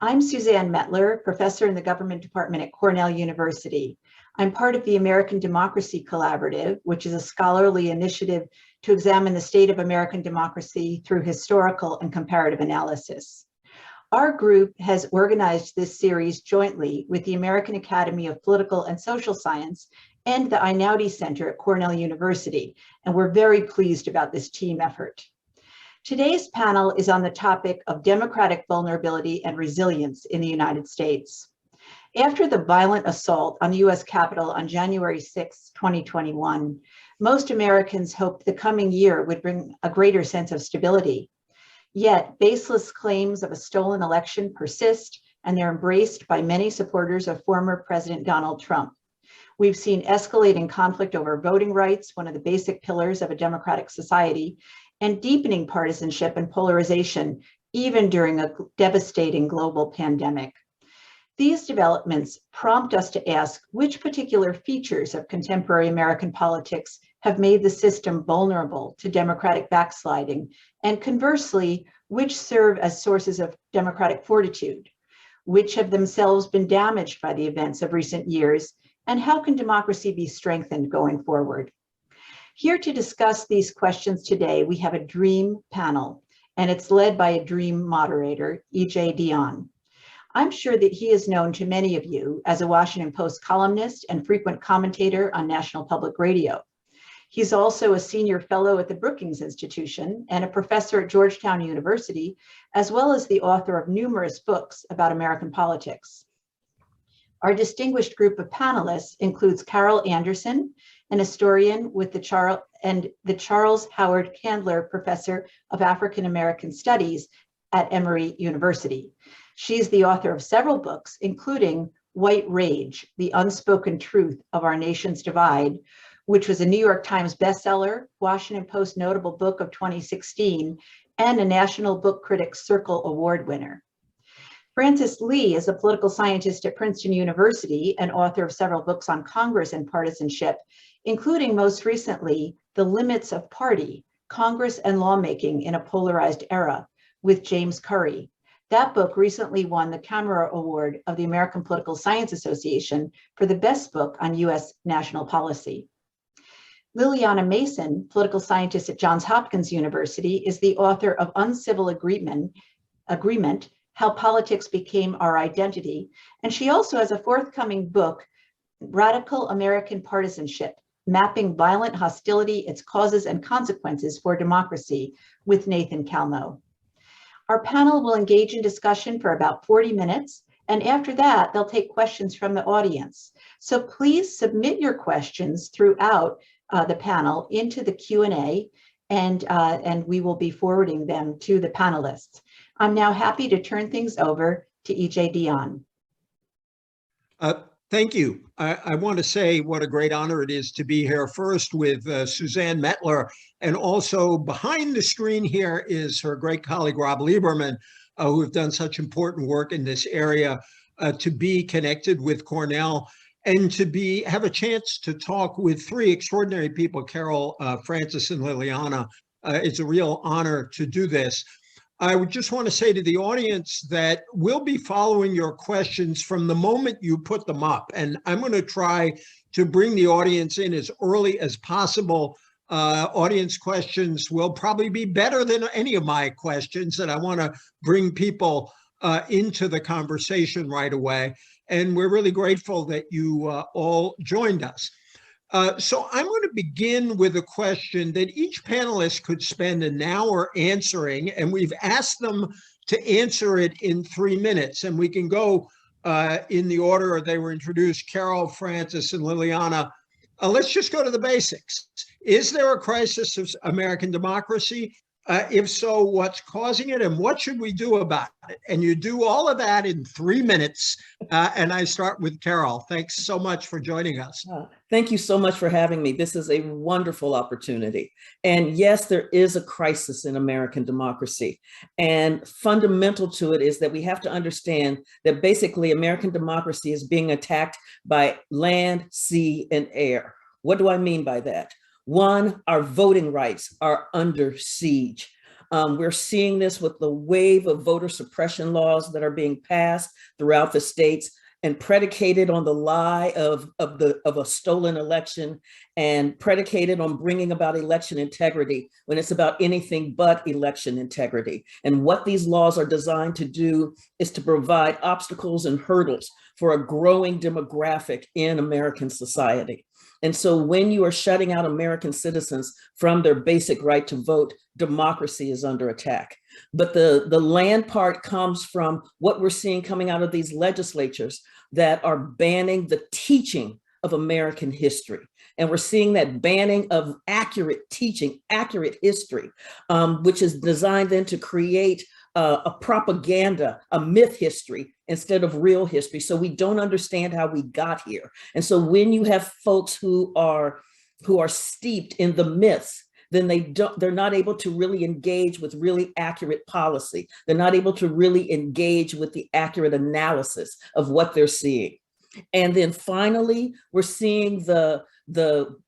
I'm Suzanne Mettler, professor in the government department at Cornell University. I'm part of the American Democracy Collaborative, which is a scholarly initiative to examine the state of American democracy through historical and comparative analysis. Our group has organized this series jointly with the American Academy of Political and Social Science and the Einaudi Center at Cornell University, and we're very pleased about this team effort. Today's panel is on the topic of democratic vulnerability and resilience in the United States. After the violent assault on the US Capitol on January 6, 2021, most Americans hoped the coming year would bring a greater sense of stability. Yet, baseless claims of a stolen election persist, and they're embraced by many supporters of former President Donald Trump. We've seen escalating conflict over voting rights, one of the basic pillars of a democratic society, and deepening partisanship and polarization, even during a devastating global pandemic. These developments prompt us to ask which particular features of contemporary American politics have made the system vulnerable to democratic backsliding, and conversely, which serve as sources of democratic fortitude, which have themselves been damaged by the events of recent years, and how can democracy be strengthened going forward? Here to discuss these questions today, we have a dream panel, and it's led by a dream moderator, E.J. Dionne. I'm sure that he is known to many of you as a Washington Post columnist and frequent commentator on National Public Radio. He's also a senior fellow at the Brookings Institution and a professor at Georgetown University, as well as the author of numerous books about American politics. Our distinguished group of panelists includes Carol Anderson, an historian with the Charles Howard Candler Professor of African American Studies at Emory University. She's the author of several books, including White Rage, The Unspoken Truth of Our Nation's Divide, which was a New York Times bestseller, Washington Post Notable Book of 2016, and a National Book Critics Circle Award winner. Frances Lee is a political scientist at Princeton University and author of several books on Congress and partisanship, including most recently, The Limits of Party, Congress and Lawmaking in a Polarized Era, with James Curry. That book recently won the Camera Award of the American Political Science Association for the best book on US national policy. Liliana Mason, political scientist at Johns Hopkins University, is the author of Uncivil Agreement, How Politics Became Our Identity, and she also has a forthcoming book, Radical American Partisanship, Mapping Violent Hostility, Its Causes and Consequences for Democracy, with Nathan Kalmo. Our panel will engage in discussion for about 40 minutes, and after that, they'll take questions from the audience. So please submit your questions throughout the panel into the Q&A, and we will be forwarding them to the panelists. I'm now happy to turn things over to E.J. Dionne. Thank you. I want to say what a great honor it is to be here first with Suzanne Mettler, and also behind the screen here is her great colleague, Rob Lieberman, who have done such important work in this area, to be connected with Cornell and to have a chance to talk with three extraordinary people, Carol, Frances, and Liliana. It's a real honor to do this. I would just want to say to the audience that we'll be following your questions from the moment you put them up. And I'm going to try to bring the audience in as early as possible. Audience questions will probably be better than any of my questions, and I want to bring people into the conversation right away. And we're really grateful that you all joined us. So I'm going to begin with a question that each panelist could spend an hour answering, and we've asked them to answer it in 3 minutes. And we can go in the order they were introduced, Carol, Frances, and Liliana. Let's just go to the basics. Is there a crisis of American democracy? If so, what's causing it, and what should we do about it? And you do all of that in 3 minutes. And I start with Carol. Thanks so much for joining us. Thank you so much for having me. This is a wonderful opportunity. And yes, there is a crisis in American democracy. And fundamental to it is that we have to understand that basically American democracy is being attacked by land, sea, and air. What do I mean by that? One, our voting rights are under siege. We're seeing this with the wave of voter suppression laws that are being passed throughout the states and predicated on the lie of a stolen election and predicated on bringing about election integrity when it's about anything but election integrity. And what these laws are designed to do is to provide obstacles and hurdles for a growing demographic in American society. And so when you are shutting out American citizens from their basic right to vote, democracy is under attack. But the land part comes from what we're seeing coming out of these legislatures that are banning the teaching of American history. And we're seeing that banning of accurate teaching, accurate history, which is designed then to create a propaganda, a myth history instead of real history. So we don't understand how we got here. And so when you have folks who are steeped in the myths, then they're not able to really engage with really accurate policy. They're not able to really engage with the accurate analysis of what they're seeing. And then finally, we're seeing the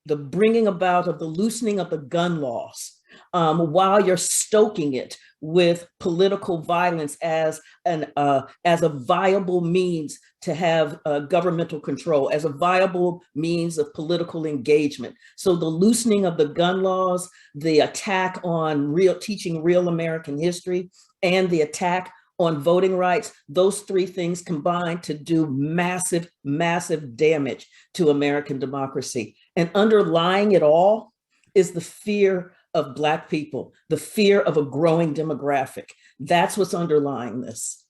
bringing about of the loosening of the gun laws while you're stoking it with political violence as a viable means to have governmental control, as a viable means of political engagement. So the loosening of the gun laws, the attack on teaching real American history, and the attack on voting rights, those three things combine to do massive, massive damage to American democracy. And underlying it all is the fear of Black people, the fear of a growing demographic. That's what's underlying this.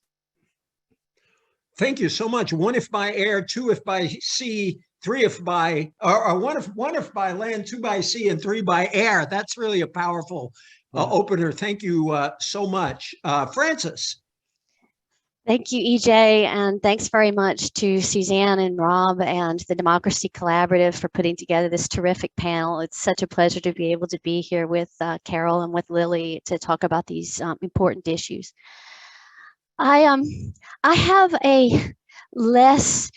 Thank you so much. One if by air, two if by sea, three if by, or one if by land, two by sea, and three by air. That's really a powerful opener. Thank you so much. Frances. Thank you, EJ, and thanks very much to Suzanne and Rob and the Democracy Collaborative for putting together this terrific panel. It's such a pleasure to be able to be here with Carol and with Lily to talk about these important issues. I have a less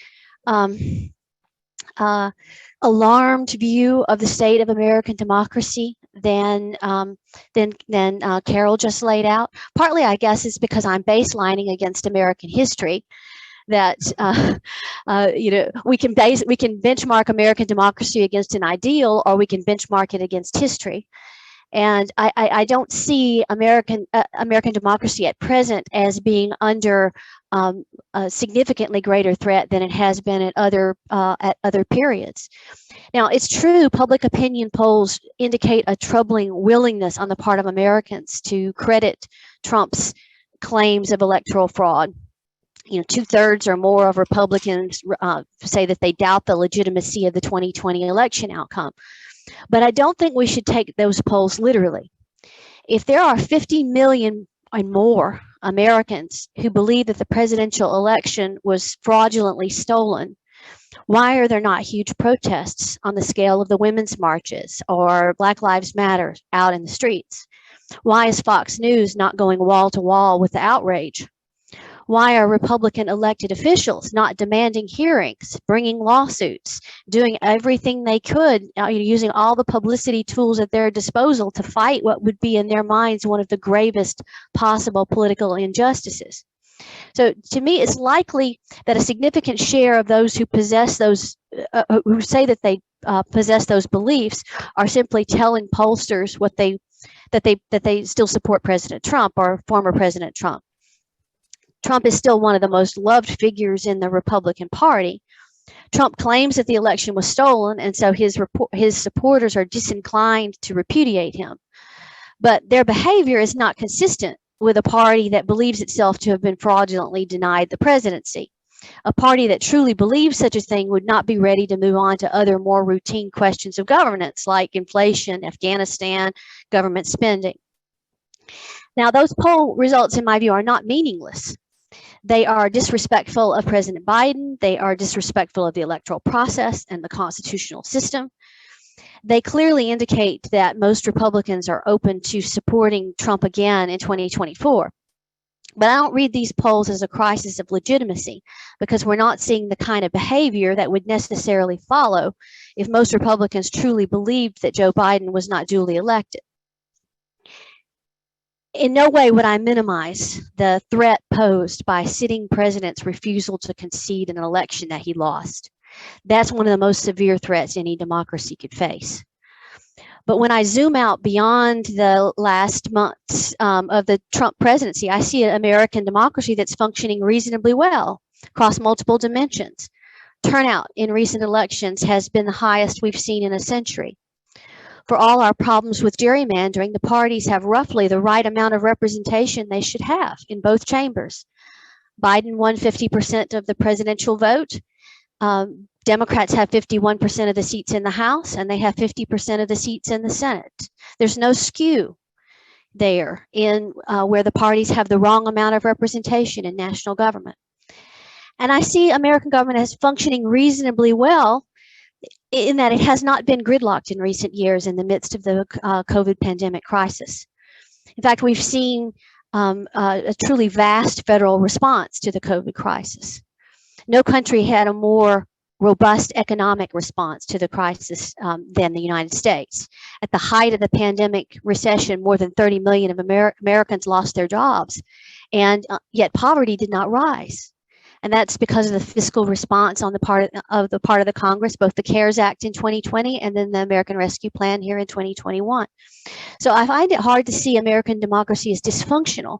alarmed view of the state of American democracy than Carol just laid out. Partly, I guess, is because I'm baselining against American history. That we can benchmark American democracy against an ideal, or we can benchmark it against history. And I don't see American democracy at present as being under a significantly greater threat than it has been at other periods. Now, it's true, public opinion polls indicate a troubling willingness on the part of Americans to credit Trump's claims of electoral fraud. 2/3 or more of Republicans say that they doubt the legitimacy of the 2020 election outcome. But I don't think we should take those polls literally. If there are 50 million and more Americans who believe that the presidential election was fraudulently stolen, why are there not huge protests on the scale of the women's marches or Black Lives Matter out in the streets? Why is Fox News not going wall to wall with the outrage? Why are Republican elected officials not demanding hearings, bringing lawsuits, doing everything they could, using all the publicity tools at their disposal to fight what would be in their minds one of the gravest possible political injustices? So to me, it's likely that a significant share of those who possess those, who say that they possess those beliefs, are simply telling pollsters that they still support President Trump or former President Trump. Trump is still one of the most loved figures in the Republican Party. Trump claims that the election was stolen, and so his supporters are disinclined to repudiate him. But their behavior is not consistent with a party that believes itself to have been fraudulently denied the presidency. A party that truly believes such a thing would not be ready to move on to other more routine questions of governance like inflation, Afghanistan, government spending. Now, those poll results, in my view, are not meaningless. They are disrespectful of President Biden. They are disrespectful of the electoral process and the constitutional system. They clearly indicate that most Republicans are open to supporting Trump again in 2024. But I don't read these polls as a crisis of legitimacy, because we're not seeing the kind of behavior that would necessarily follow if most Republicans truly believed that Joe Biden was not duly elected. In no way would I minimize the threat posed by sitting president's refusal to concede an election that he lost. That's one of the most severe threats any democracy could face. But when I zoom out beyond the last months of the Trump presidency, I see an American democracy that's functioning reasonably well across multiple dimensions. Turnout in recent elections has been the highest we've seen in a century. For all our problems with gerrymandering, the parties have roughly the right amount of representation they should have in both chambers. Biden won 50% of the presidential vote. Democrats have 51% of the seats in the House, and they have 50% of the seats in the Senate. There's no skew there in where the parties have the wrong amount of representation in national government. And I see American government as functioning reasonably well in that it has not been gridlocked in recent years in the midst of the COVID pandemic crisis. In fact, we've seen a truly vast federal response to the COVID crisis. No country had a more robust economic response to the crisis than the United States. At the height of the pandemic recession, more than 30 million of Americans lost their jobs, and yet poverty did not rise. And that's because of the fiscal response on the part of the Congress, both the CARES Act in 2020 and then the American Rescue Plan here in 2021. So I find it hard to see American democracy as dysfunctional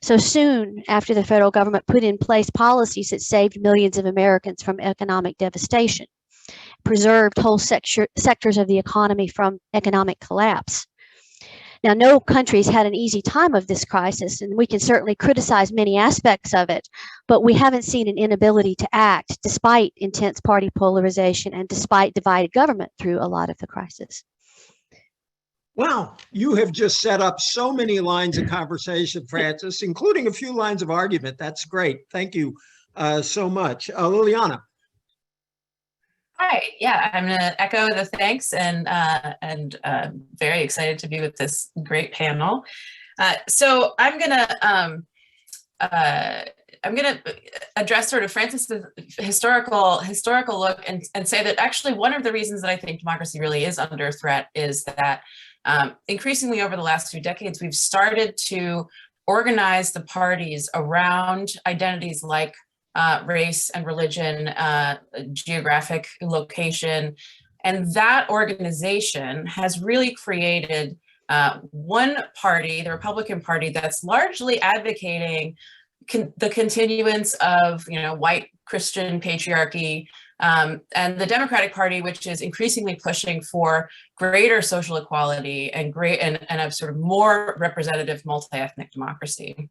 so soon after the federal government put in place policies that saved millions of Americans from economic devastation, preserved whole sectors of the economy from economic collapse. Now, no country's had an easy time of this crisis, and we can certainly criticize many aspects of it, but we haven't seen an inability to act despite intense party polarization and despite divided government through a lot of the crisis. Wow, you have just set up so many lines of conversation, Frances, including a few lines of argument. That's great. Thank you so much. Liliana. Hi, yeah, I'm going to echo the thanks and very excited to be with this great panel. So I'm going to address sort of Frances's historical look and say that actually one of the reasons that I think democracy really is under threat is that increasingly over the last few decades, we've started to organize the parties around identities like race and religion, geographic location. And that organization has really created one party, the Republican Party, that's largely advocating the continuance of, white Christian patriarchy, and the Democratic Party, which is increasingly pushing for greater social equality and a sort of more representative multi-ethnic democracy.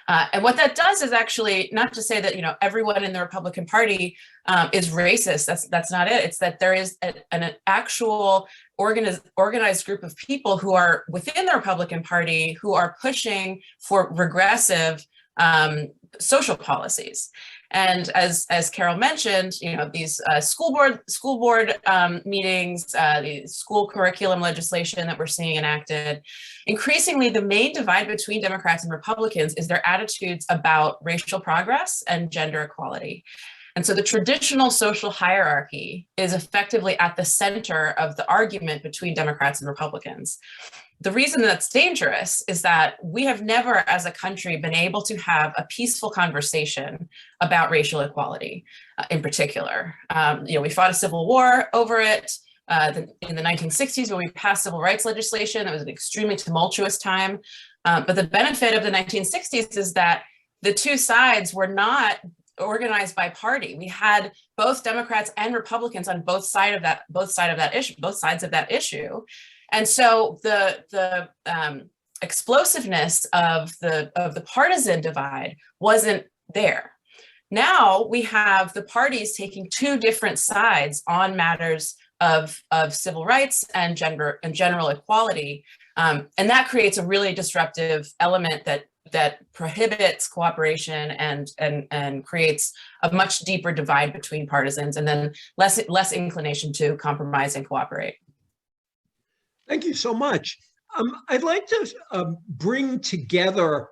And what that does is actually not to say that everyone in the Republican Party is racist. That's not it. It's that there is an actual organized group of people who are within the Republican Party who are pushing for regressive social policies. And as Carol mentioned, these school board meetings, the school curriculum legislation that we're seeing enacted, increasingly the main divide between Democrats and Republicans is their attitudes about racial progress and gender equality. And so the traditional social hierarchy is effectively at the center of the argument between Democrats and Republicans. The reason that's dangerous is that we have never as a country been able to have a peaceful conversation about racial equality in particular. We fought a civil war over it in the 1960s when we passed civil rights legislation. That was an extremely tumultuous time. But the benefit of the 1960s is that the two sides were not organized by party. We had both Democrats and Republicans on both sides of that issue. And so the explosiveness of the partisan divide wasn't there. Now we have the parties taking two different sides on matters of civil rights and gender and general equality, and that creates a really disruptive element that prohibits cooperation and creates a much deeper divide between partisans, and then less inclination to compromise and cooperate. Thank you so much. I'd like to bring together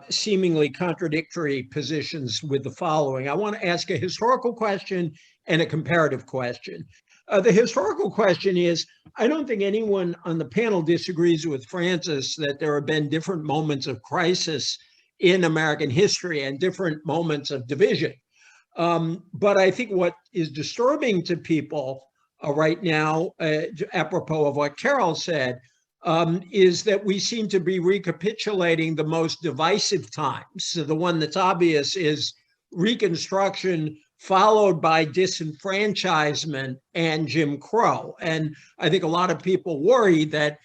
seemingly contradictory positions with the following. I want to ask a historical question and a comparative question. The historical question is, I don't think anyone on the panel disagrees with Francis that there have been different moments of crisis in American history and different moments of division. But I think what is disturbing to people right now, apropos of what Carol said, is that we seem to be recapitulating the most divisive times. So the one that's obvious is Reconstruction, followed by disenfranchisement and Jim Crow. And I think a lot of people worry that,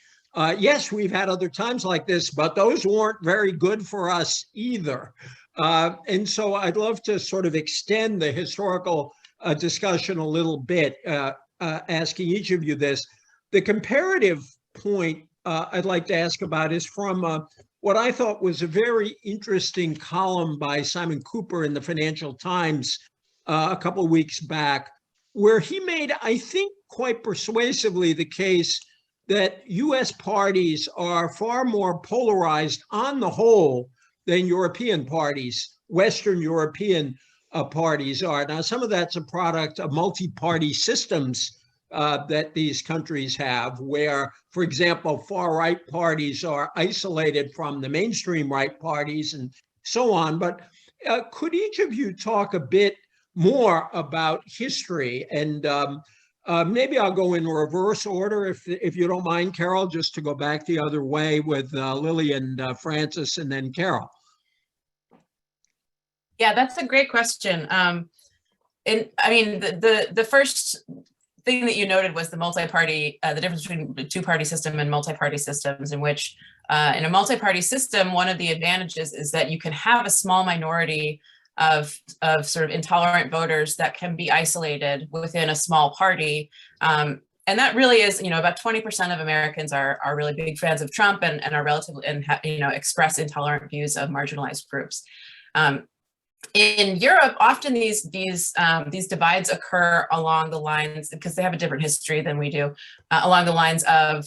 yes, we've had other times like this, but those weren't very good for us either. And so I'd love to sort of extend the historical discussion a little bit, asking each of you this. The comparative point I'd like to ask about is from what I thought was a very interesting column by Simon Cooper in the Financial Times a couple of weeks back, where he made, I think, quite persuasively the case that US parties are far more polarized on the whole than European parties, Western European parties are. Now, some of that's a product of multi-party systems that these countries have, where, for example, far-right parties are isolated from the mainstream right parties and so on. But could each of you talk a bit more about history? And maybe I'll go in reverse order, if you don't mind, Carol, just to go back the other way with Lily and Francis, and then Carol. Yeah, that's a great question. And I mean, the first thing that you noted was the multi-party, the difference between the two-party system and multi-party systems, in which in a multi-party system, one of the advantages is that you can have a small minority of sort of intolerant voters that can be isolated within a small party. And that really is, about 20% of Americans are really big fans of Trump and are relatively, and express intolerant views of marginalized groups. In Europe, often these divides occur along the lines, because they have a different history than we do, along the lines of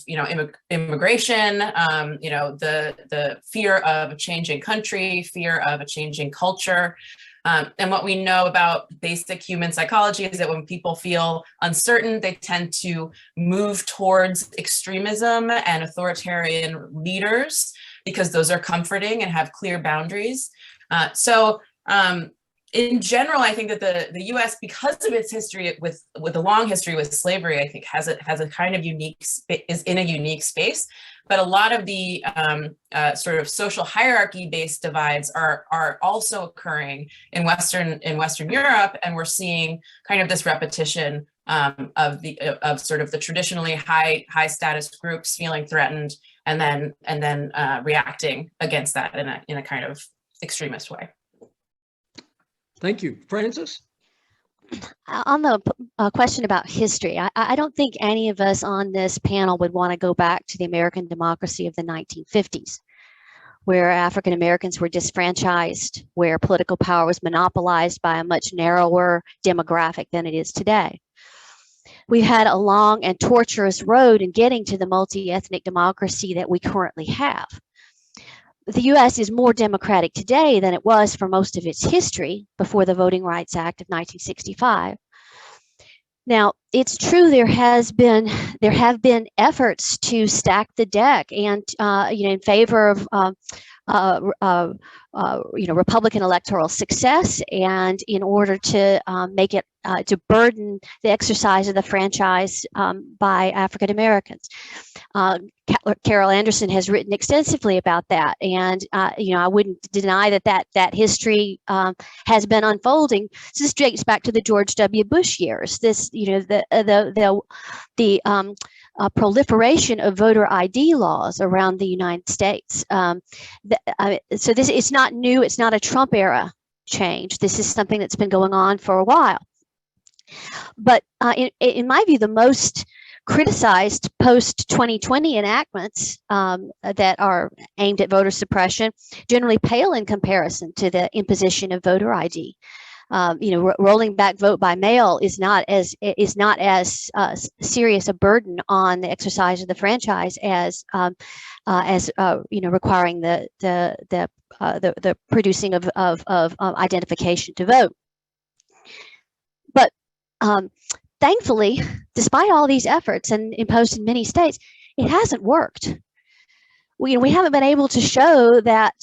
immigration, the fear of a changing country, fear of a changing culture. And what we know about basic human psychology is that when people feel uncertain, they tend to move towards extremism and authoritarian leaders, because those are comforting and have clear boundaries. In general, I think that the U.S., because of its history with a long history with slavery, I think has a kind of is in a unique space. But a lot of the sort of social hierarchy-based divides are also occurring in Western Europe, and we're seeing kind of this repetition of sort of the traditionally high status groups feeling threatened and then reacting against that in a kind of extremist way. Thank you. Francis? On the question about history, I don't think any of us on this panel would want to go back to the American democracy of the 1950s, where African Americans were disfranchised, where political power was monopolized by a much narrower demographic than it is today. We had a long and torturous road in getting to the multi-ethnic democracy that we currently have. The U.S. is more democratic today than it was for most of its history before the Voting Rights Act of 1965. Now, it's true there have been efforts to stack the deck and in favor of Republican electoral success, and in order to make it to burden the exercise of the franchise by African Americans. Carol Anderson has written extensively about that, and I wouldn't deny that history has been unfolding. So this dates back to the George W. Bush years. This, the proliferation of voter ID laws around the United States. So this is not new. It's not a Trump era change. This is something that's been going on for a while. But in my view, the most criticized post-2020 enactments that are aimed at voter suppression generally pale in comparison to the imposition of voter ID. Rolling back vote by mail is not as serious a burden on the exercise of the franchise as requiring the producing of identification to vote. But thankfully, despite all these efforts and imposed in many states, it hasn't worked. We haven't been able to show that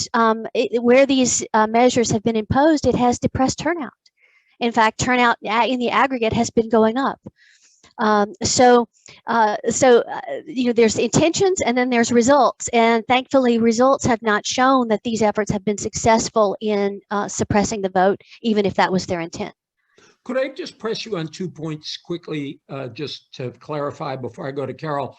where these measures have been imposed, it has depressed turnout. In fact, turnout in the aggregate has been going up. There's intentions and then there's results. And thankfully, results have not shown that these efforts have been successful in suppressing the vote, even if that was their intent. Could I just press you on 2 points quickly, just to clarify before I go to Carol?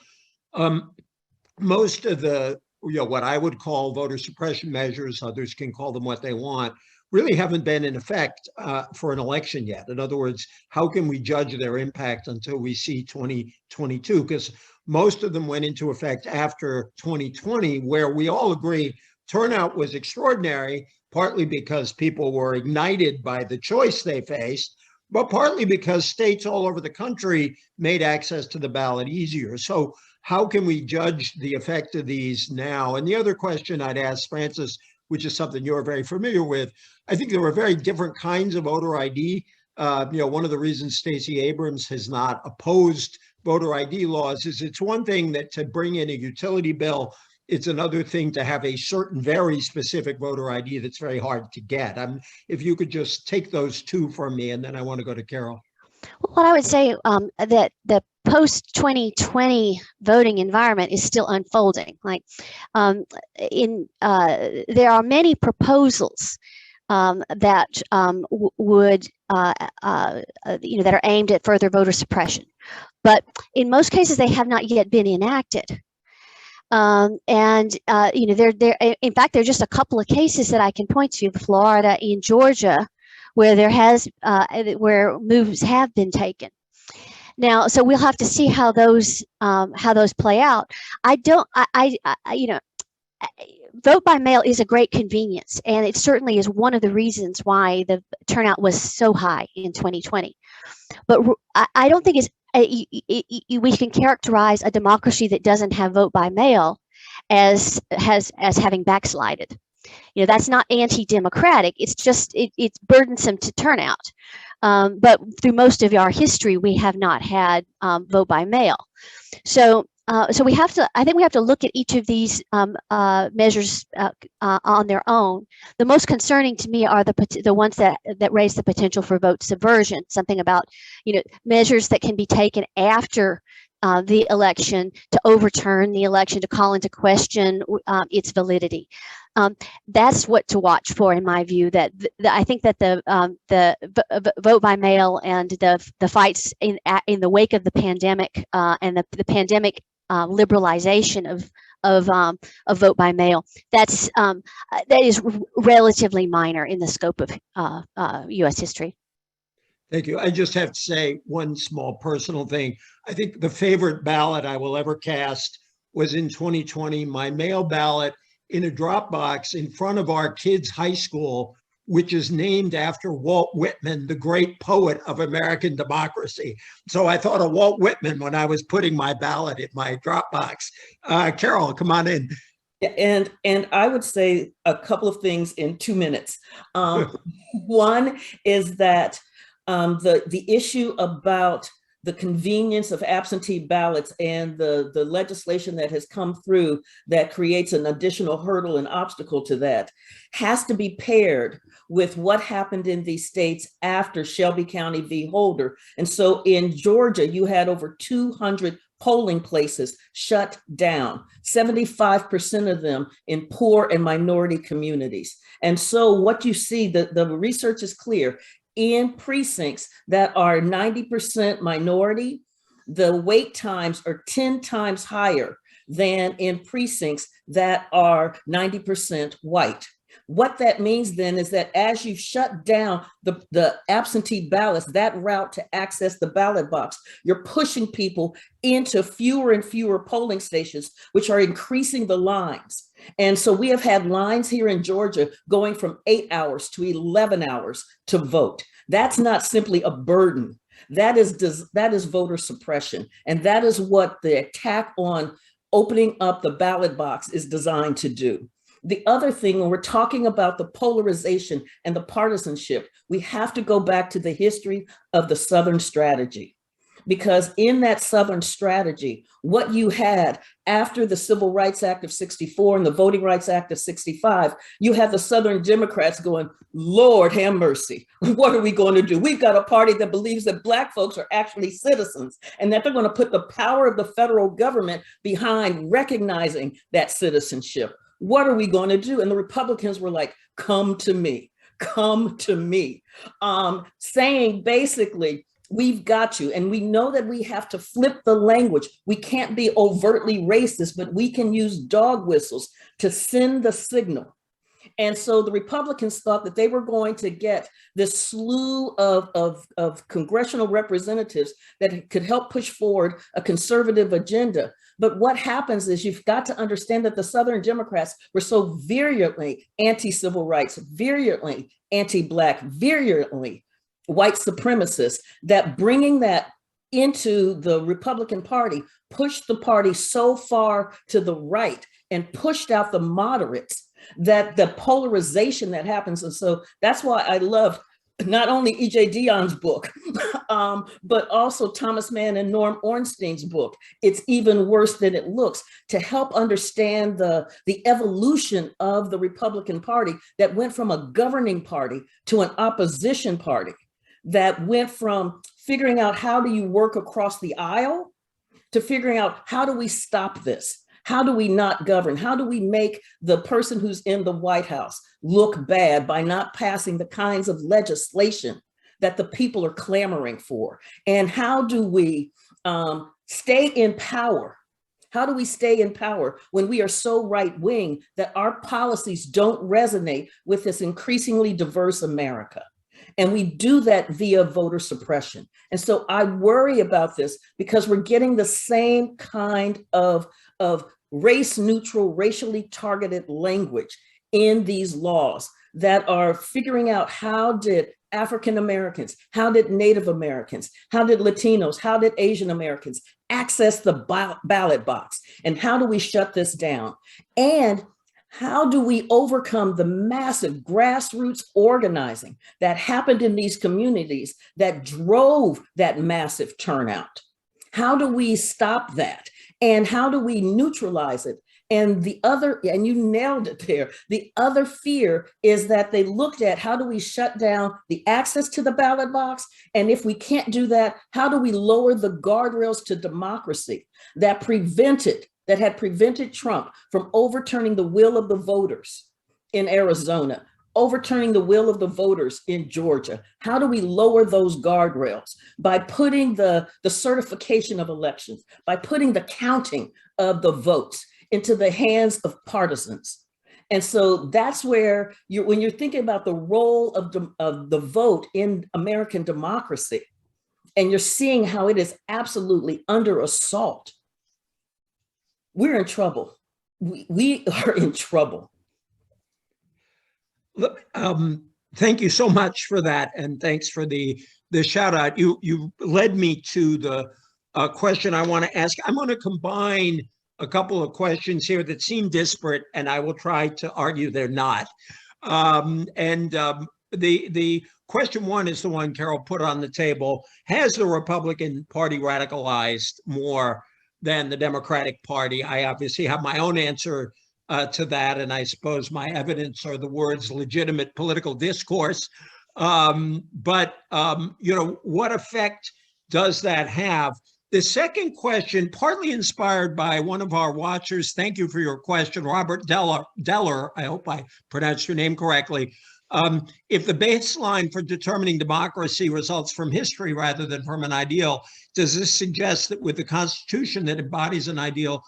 Most of the, what I would call voter suppression measures, others can call them what they want, really haven't been in effect for an election yet. In other words, how can we judge their impact until we see 2022? Because most of them went into effect after 2020, where we all agree turnout was extraordinary, partly because people were ignited by the choice they faced, but partly because states all over the country made access to the ballot easier. So how can we judge the effect of these now? And the other question I'd ask Francis, which is something you're very familiar with, I think there were very different kinds of voter ID. One of the reasons Stacey Abrams has not opposed voter ID laws is it's one thing that to bring in a utility bill, it's another thing to have a certain very specific voter ID that's very hard to get. If you could just take those two from me, and then I want to go to Carol. Well, I would say that the post-2020 voting environment is still unfolding. There are many proposals that that are aimed at further voter suppression, but in most cases they have not yet been enacted. In fact, there are just a couple of cases that I can point to: Florida and Georgia, where where moves have been taken. Now, so we'll have to see how those play out. Vote by mail is a great convenience, and it certainly is one of the reasons why the turnout was so high in 2020. But I don't think we can characterize a democracy that doesn't have vote by mail as having backslided. That's not anti-democratic. It's just it's burdensome to turn out. But through most of our history, we have not had vote by mail. So we have to. I think we have to look at each of these measures on their own. The most concerning to me are the ones that raise the potential for vote subversion. Something about measures that can be taken after the election to overturn the election, to call into question its validity. That's what to watch for, in my view. I think that the vote by mail and the fights in the wake of the pandemic and the pandemic liberalization of vote by mail, that is relatively minor in the scope of U.S. history. Thank you. I just have to say one small personal thing. I think the favorite ballot I will ever cast was in 2020, my mail ballot in a drop box in front of our kids' high school, which is named after Walt Whitman, the great poet of American democracy. So I thought of Walt Whitman when I was putting my ballot in my drop box. Carol, come on in. And I would say a couple of things in 2 minutes. One is that the issue about the convenience of absentee ballots and the legislation that has come through that creates an additional hurdle and obstacle to that has to be paired with what happened in these states after Shelby County v. Holder. And so in Georgia, you had over 200 polling places shut down, 75% of them in poor and minority communities. And so what you see, the research is clear. In precincts that are 90% minority, the wait times are 10 times higher than in precincts that are 90% white. What that means then is that as you shut down the absentee ballots, that route to access the ballot box, you're pushing people into fewer and fewer polling stations, which are increasing the lines. And so we have had lines here in Georgia going from 8 hours to 11 hours to vote. That's not simply a burden. That is voter suppression. And that is what the attack on opening up the ballot box is designed to do. The other thing, when we're talking about the polarization and the partisanship, we have to go back to the history of the Southern strategy. Because in that Southern strategy, what you had after the Civil Rights Act of 64 and the Voting Rights Act of 65, you had the Southern Democrats going, Lord have mercy, what are we going to do? We've got a party that believes that Black folks are actually citizens and that they're going to put the power of the federal government behind recognizing that citizenship. What are we going to do? And the Republicans were like, come to me, saying basically, we've got you. And we know that we have to flip the language. We can't be overtly racist, but we can use dog whistles to send the signal. And so the Republicans thought that they were going to get this slew of congressional representatives that could help push forward a conservative agenda. But what happens is you've got to understand that the Southern Democrats were so virulently anti-civil rights, virulently anti-Black, virulently white supremacists, that bringing that into the Republican Party pushed the party so far to the right and pushed out the moderates that the polarization that happens. And so that's why I love not only E.J. Dion's book, but also Thomas Mann and Norm Ornstein's book, It's Even Worse Than It Looks, to help understand the evolution of the Republican Party that went from a governing party to an opposition party, that went from figuring out how do you work across the aisle to figuring out how do we stop this? How do we not govern? How do we make the person who's in the White House look bad by not passing the kinds of legislation that the people are clamoring for? And how do we stay in power? How do we stay in power when we are so right-wing that our policies don't resonate with this increasingly diverse America? And we do that via voter suppression. And so I worry about this because we're getting the same kind of race neutral, racially targeted language in these laws that are figuring out how did African Americans, how did Native Americans, how did Latinos, how did Asian Americans access the ballot box? And how do we shut this down? And how do we overcome the massive grassroots organizing that happened in these communities that drove that massive turnout? How do we stop that? And how do we neutralize it? And the other, and you nailed it there, the other fear is that they looked at how do we shut down the access to the ballot box? And if we can't do that, how do we lower the guardrails to democracy that had prevented Trump from overturning the will of the voters in Arizona, overturning the will of the voters in Georgia? How do we lower those guardrails? By putting the certification of elections, by putting the counting of the votes into the hands of partisans. And so that's where when you're thinking about the role of the vote in American democracy, and you're seeing how it is absolutely under assault, we're in trouble. We are in trouble. Look, thank you so much for that, and thanks for the shout out. You led me to the question I want to ask. I'm going to combine a couple of questions here that seem disparate, and I will try to argue they're not. The question one is the one Carol put on the table. Has the Republican Party radicalized more than the Democratic Party? I obviously have my own answer to that, and I suppose my evidence are the words legitimate political discourse. What effect does that have? The second question, partly inspired by one of our watchers, thank you for your question, Robert Deller, I hope I pronounced your name correctly. If the baseline for determining democracy results from history rather than from an ideal, does this suggest that with the Constitution that embodies an ideal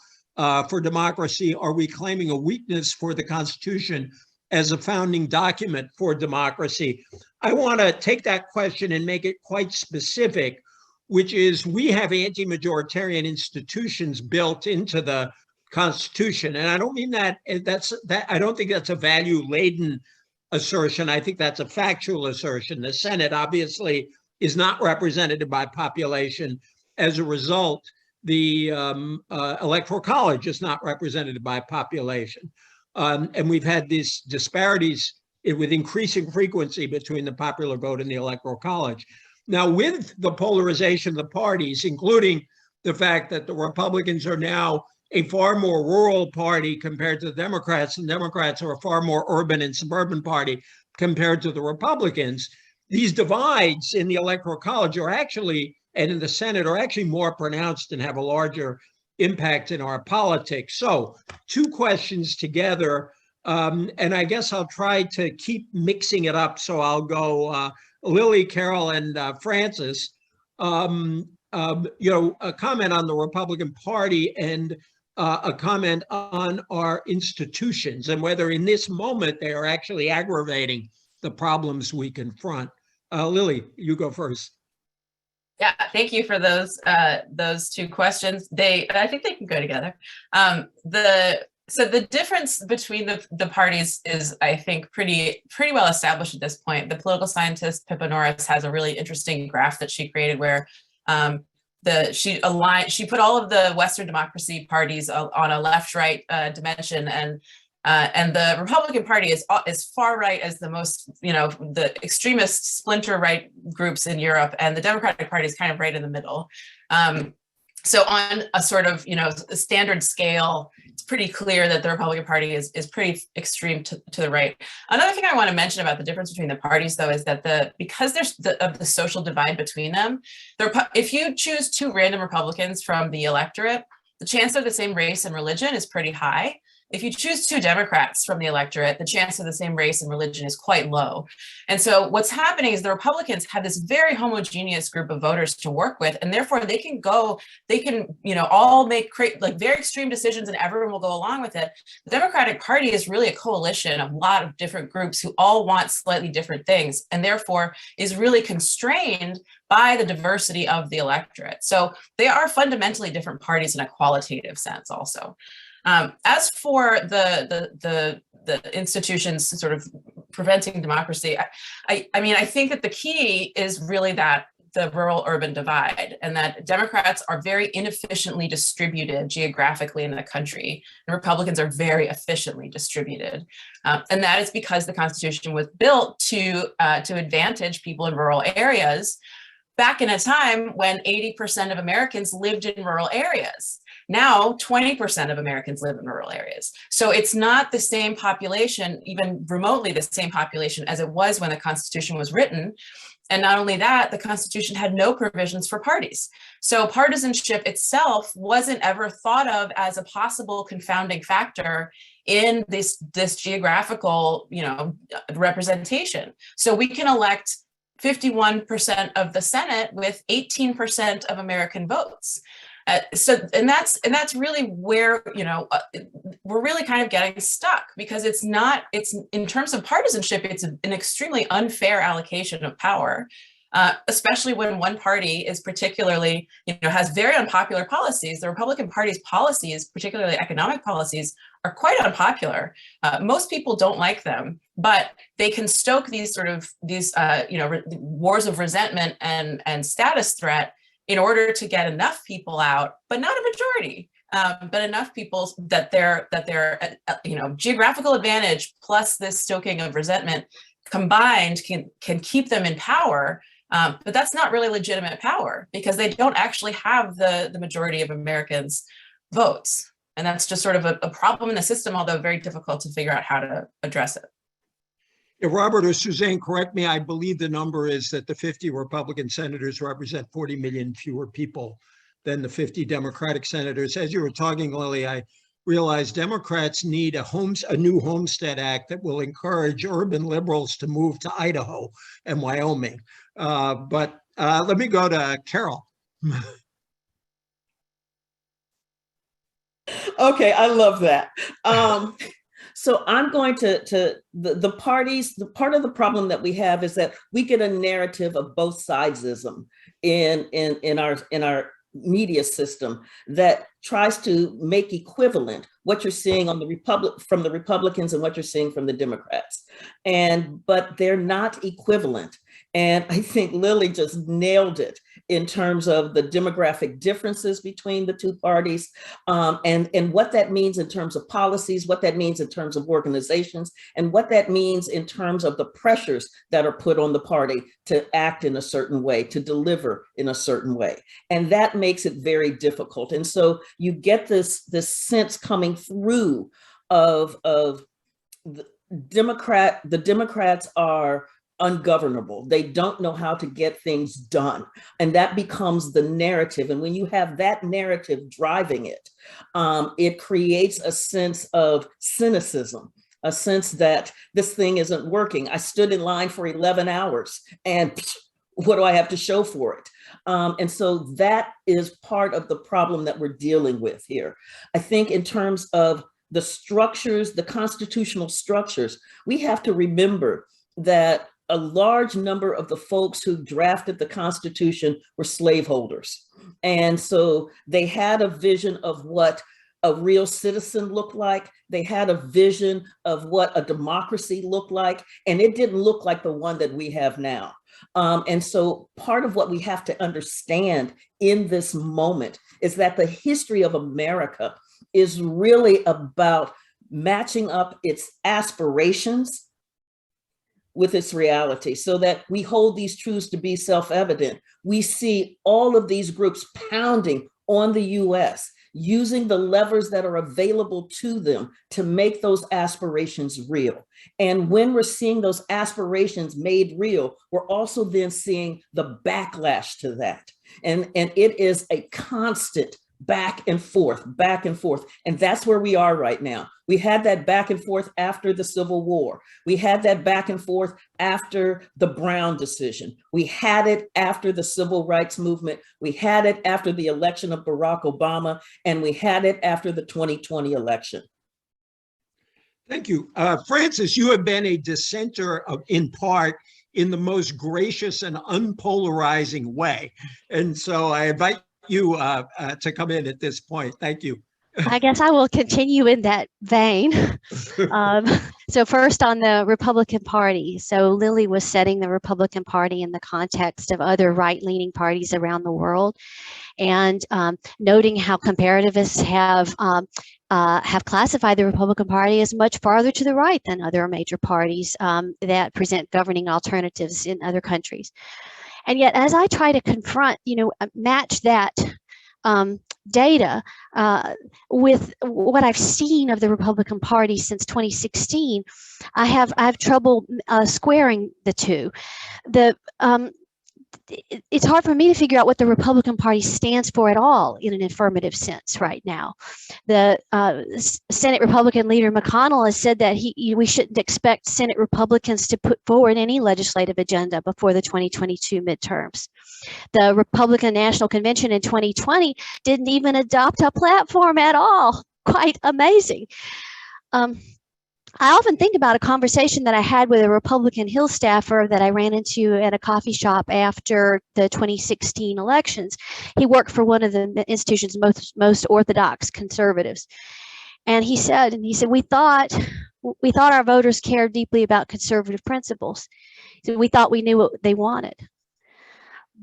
for democracy, are we claiming a weakness for the Constitution as a founding document for democracy? I want to take that question and make it quite specific, which is we have anti-majoritarian institutions built into the Constitution. And I don't mean that I don't think that's a value-laden assertion. I think that's a factual assertion. The Senate obviously is not represented by population. As a result, the Electoral College is not represented by population. And we've had these disparities with increasing frequency between the popular vote and the Electoral College. Now, with the polarization of the parties, including the fact that the Republicans are now a far more rural party compared to the Democrats, and Democrats are a far more urban and suburban party compared to the Republicans, these divides in the Electoral College are actually, and in the Senate, are actually more pronounced and have a larger impact in our politics. So, two questions together, and I guess I'll try to keep mixing it up. So I'll go Lily, Carol, and Francis. A comment on the Republican Party and a comment on our institutions and whether in this moment they are actually aggravating the problems we confront. Lily, you go first. Yeah, thank you for those two questions. I think they can go together. So the difference between the parties is, I think, pretty well established at this point. The political scientist Pippa Norris has a really interesting graph that she created where she put all of the Western democracy parties on a left-right dimension, and the Republican Party is as far right as the most, the extremist splinter right groups in Europe, and the Democratic Party is kind of right in the middle. So on a sort of, a standard scale, it's pretty clear that the Republican Party is pretty extreme to the right. Another thing I want to mention about the difference between the parties, though, is that because there's of the social divide between them, if you choose two random Republicans from the electorate, the chance of the same race and religion is pretty high. If you choose two Democrats from the electorate, the chance of the same race and religion is quite low. And so what's happening is the Republicans have this very homogeneous group of voters to work with, and therefore they can all create like very extreme decisions and everyone will go along with it. The Democratic Party is really a coalition of a lot of different groups who all want slightly different things, and therefore is really constrained by the diversity of the electorate. So they are fundamentally different parties in a qualitative sense also. As for the institutions sort of preventing democracy, I think that the key is really that the rural-urban divide, and that Democrats are very inefficiently distributed geographically in the country, and Republicans are very efficiently distributed. And that is because the Constitution was built to advantage people in rural areas back in a time when 80% of Americans lived in rural areas. Now, 20% of Americans live in rural areas. So it's not the same population, even remotely the same population as it was when the Constitution was written. And not only that, the Constitution had no provisions for parties. So partisanship itself wasn't ever thought of as a possible confounding factor in this geographical, representation. So we can elect 51% of the Senate with 18% of American votes. And that's really where, we're really kind of getting stuck, because it's in terms of partisanship, it's an extremely unfair allocation of power, especially when one party is particularly, has very unpopular policies. The Republican Party's policies, particularly economic policies, are quite unpopular. Most people don't like them, but they can stoke these wars of resentment and status threat in order to get enough people out, but not a majority, but enough people that their geographical advantage plus this stoking of resentment combined can keep them in power. But that's not really legitimate power, because they don't actually have the majority of Americans' votes. And that's just sort of a problem in the system, although very difficult to figure out how to address it. If Robert or Suzanne, correct me, I believe the number is that the 50 Republican senators represent 40 million fewer people than the 50 Democratic senators. As you were talking, Lily, I realized Democrats need a new Homestead Act that will encourage urban liberals to move to Idaho and Wyoming. But let me go to Carol. Okay, I love that. So I'm going to the parties. The part of the problem that we have is that we get a narrative of both sidesism in our media system that tries to make equivalent what you're seeing on from the Republicans and what you're seeing from the Democrats, but they're not equivalent. And I think Lily just nailed it in terms of the demographic differences between the two parties, and what that means in terms of policies, what that means in terms of organizations, and what that means in terms of the pressures that are put on the party to act in a certain way, to deliver in a certain way. And that makes it very difficult. And so you get this sense coming through of the Democrats are ungovernable. They don't know how to get things done. And that becomes the narrative. And when you have that narrative driving it, it creates a sense of cynicism, a sense that this thing isn't working. I stood in line for 11 hours and what do I have to show for it? And so that is part of the problem that we're dealing with here. I think in terms of the structures, the constitutional structures, we have to remember that a large number of the folks who drafted the Constitution were slaveholders. And so they had a vision of what a real citizen looked like. They had a vision of what a democracy looked like, and it didn't look like the one that we have now. And so part of what we have to understand in this moment is that the history of America is really about matching up its aspirations with its reality, so that we hold these truths to be self-evident. We see all of these groups pounding on the US, using the levers that are available to them to make those aspirations real. And when we're seeing those aspirations made real, we're also then seeing the backlash to that. And it is a constant back and forth, back and forth. And that's where we are right now. We had that back and forth after the Civil War. We had that back and forth after the Brown decision. We had it after the Civil Rights Movement. We had it after the election of Barack Obama, and we had it after the 2020 election. Thank you. Frances, you have been a dissenter in part in the most gracious and unpolarizing way. And so I invite you to come in at this point. Thank you. I guess I will continue in that vein. So first on the Republican Party. So Lily was setting the Republican Party in the context of other right-leaning parties around the world, and noting how comparativists have classified the Republican Party as much farther to the right than other major parties that present governing alternatives in other countries. And yet, as I try to confront, match that data with what I've seen of the Republican Party since 2016, I have trouble squaring the two. It's hard for me to figure out what the Republican Party stands for at all in an affirmative sense right now. The Senate Republican leader McConnell has said that we shouldn't expect Senate Republicans to put forward any legislative agenda before the 2022 midterms. The Republican National Convention in 2020 didn't even adopt a platform at all. Quite amazing. I often think about a conversation that I had with a Republican Hill staffer that I ran into at a coffee shop after the 2016 elections. He worked for one of the institution's most orthodox conservatives. And he said, we thought our voters cared deeply about conservative principles. So we thought we knew what they wanted.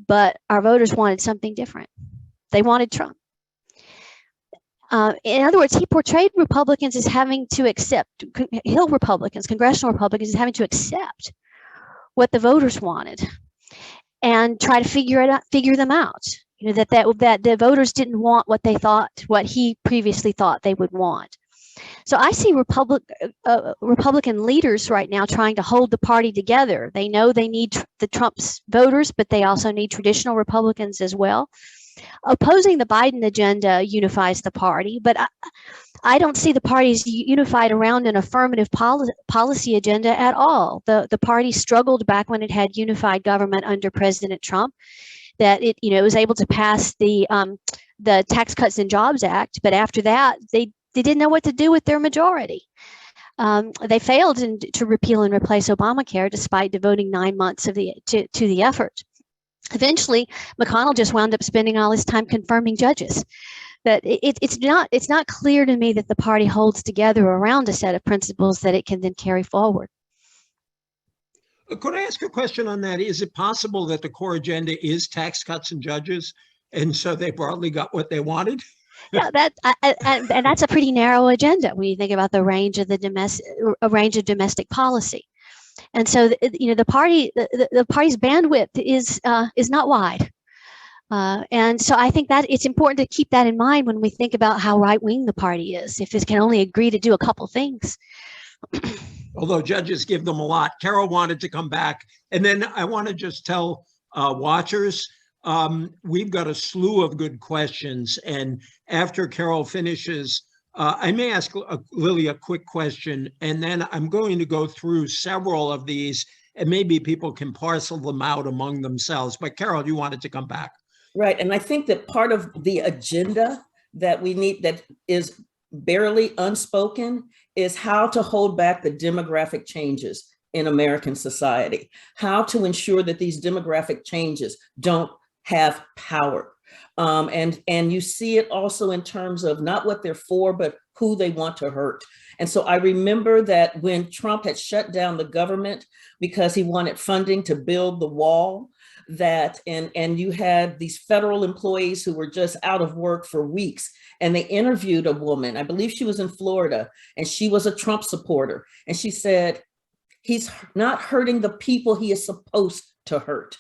But our voters wanted something different. They wanted Trump. In other words, he portrayed Republicans as having to accept, Hill Republicans, congressional Republicans, as having to accept what the voters wanted and try to figure them out. That the voters didn't want what what he previously thought they would want. So I see Republican leaders right now trying to hold the party together. They know they need the Trump's voters, but they also need traditional Republicans as well. Opposing the Biden agenda unifies the party, but I don't see the parties unified around an affirmative policy agenda at all. The party struggled back when it had unified government under President Trump, that it was able to pass the Tax Cuts and Jobs Act, but after that they didn't know what to do with their majority. They failed to repeal and replace Obamacare despite devoting 9 months to the effort. Eventually, McConnell just wound up spending all his time confirming judges. That it's not clear to me that the party holds together around a set of principles that it can then carry forward. Could I ask a question on that? Is it possible that the core agenda is tax cuts and judges, and so they broadly got what they wanted? Yeah, and that's a pretty narrow agenda when you think about the range of domestic policy. And so, the party's bandwidth is not wide. And so I think that it's important to keep that in mind when we think about how right-wing the party is, if it can only agree to do a couple things. Although judges give them a lot. Carol wanted to come back. And then I want to just tell watchers, we've got a slew of good questions. And after Carol finishes, I may ask Lily a quick question, and then I'm going to go through several of these, and maybe people can parcel them out among themselves. But Carol, you wanted to come back. Right. And I think that part of the agenda that we need, that is barely unspoken, is how to hold back the demographic changes in American society, how to ensure that these demographic changes don't have power. And you see it also in terms of not what they're for, but who they want to hurt. And so I remember that when Trump had shut down the government because he wanted funding to build the wall, and you had these federal employees who were just out of work for weeks, and they interviewed a woman, I believe she was in Florida, and she was a Trump supporter. And she said, he's not hurting the people he is supposed to hurt.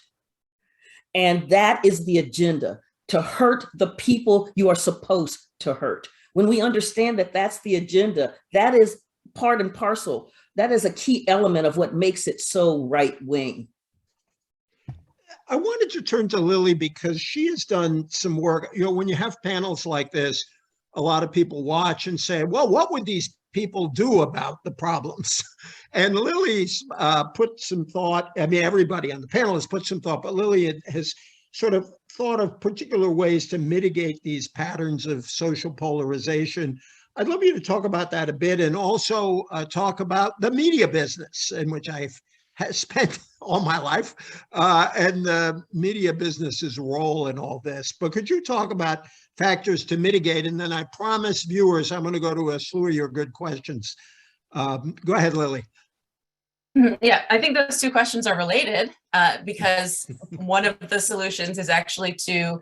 And that is the agenda, to hurt the people you are supposed to hurt. When we understand that that's the agenda, that is part and parcel. That is a key element of what makes it so right-wing. I wanted to turn to Lily because she has done some work. When you have panels like this, a lot of people watch and say, well, what would these people do about the problems? And Lily's put some thought. I mean, everybody on the panel has put some thought, but Lily has sort of thought of particular ways to mitigate these patterns of social polarization. I'd love you to talk about that a bit, and also talk about the media business, in which I've spent all my life, and the media business's role in all this. But could you talk about factors to mitigate? And then I promise viewers I'm going to go to a slew of your good questions. Go ahead, Lily. Yeah, I think those two questions are related, because one of the solutions is actually to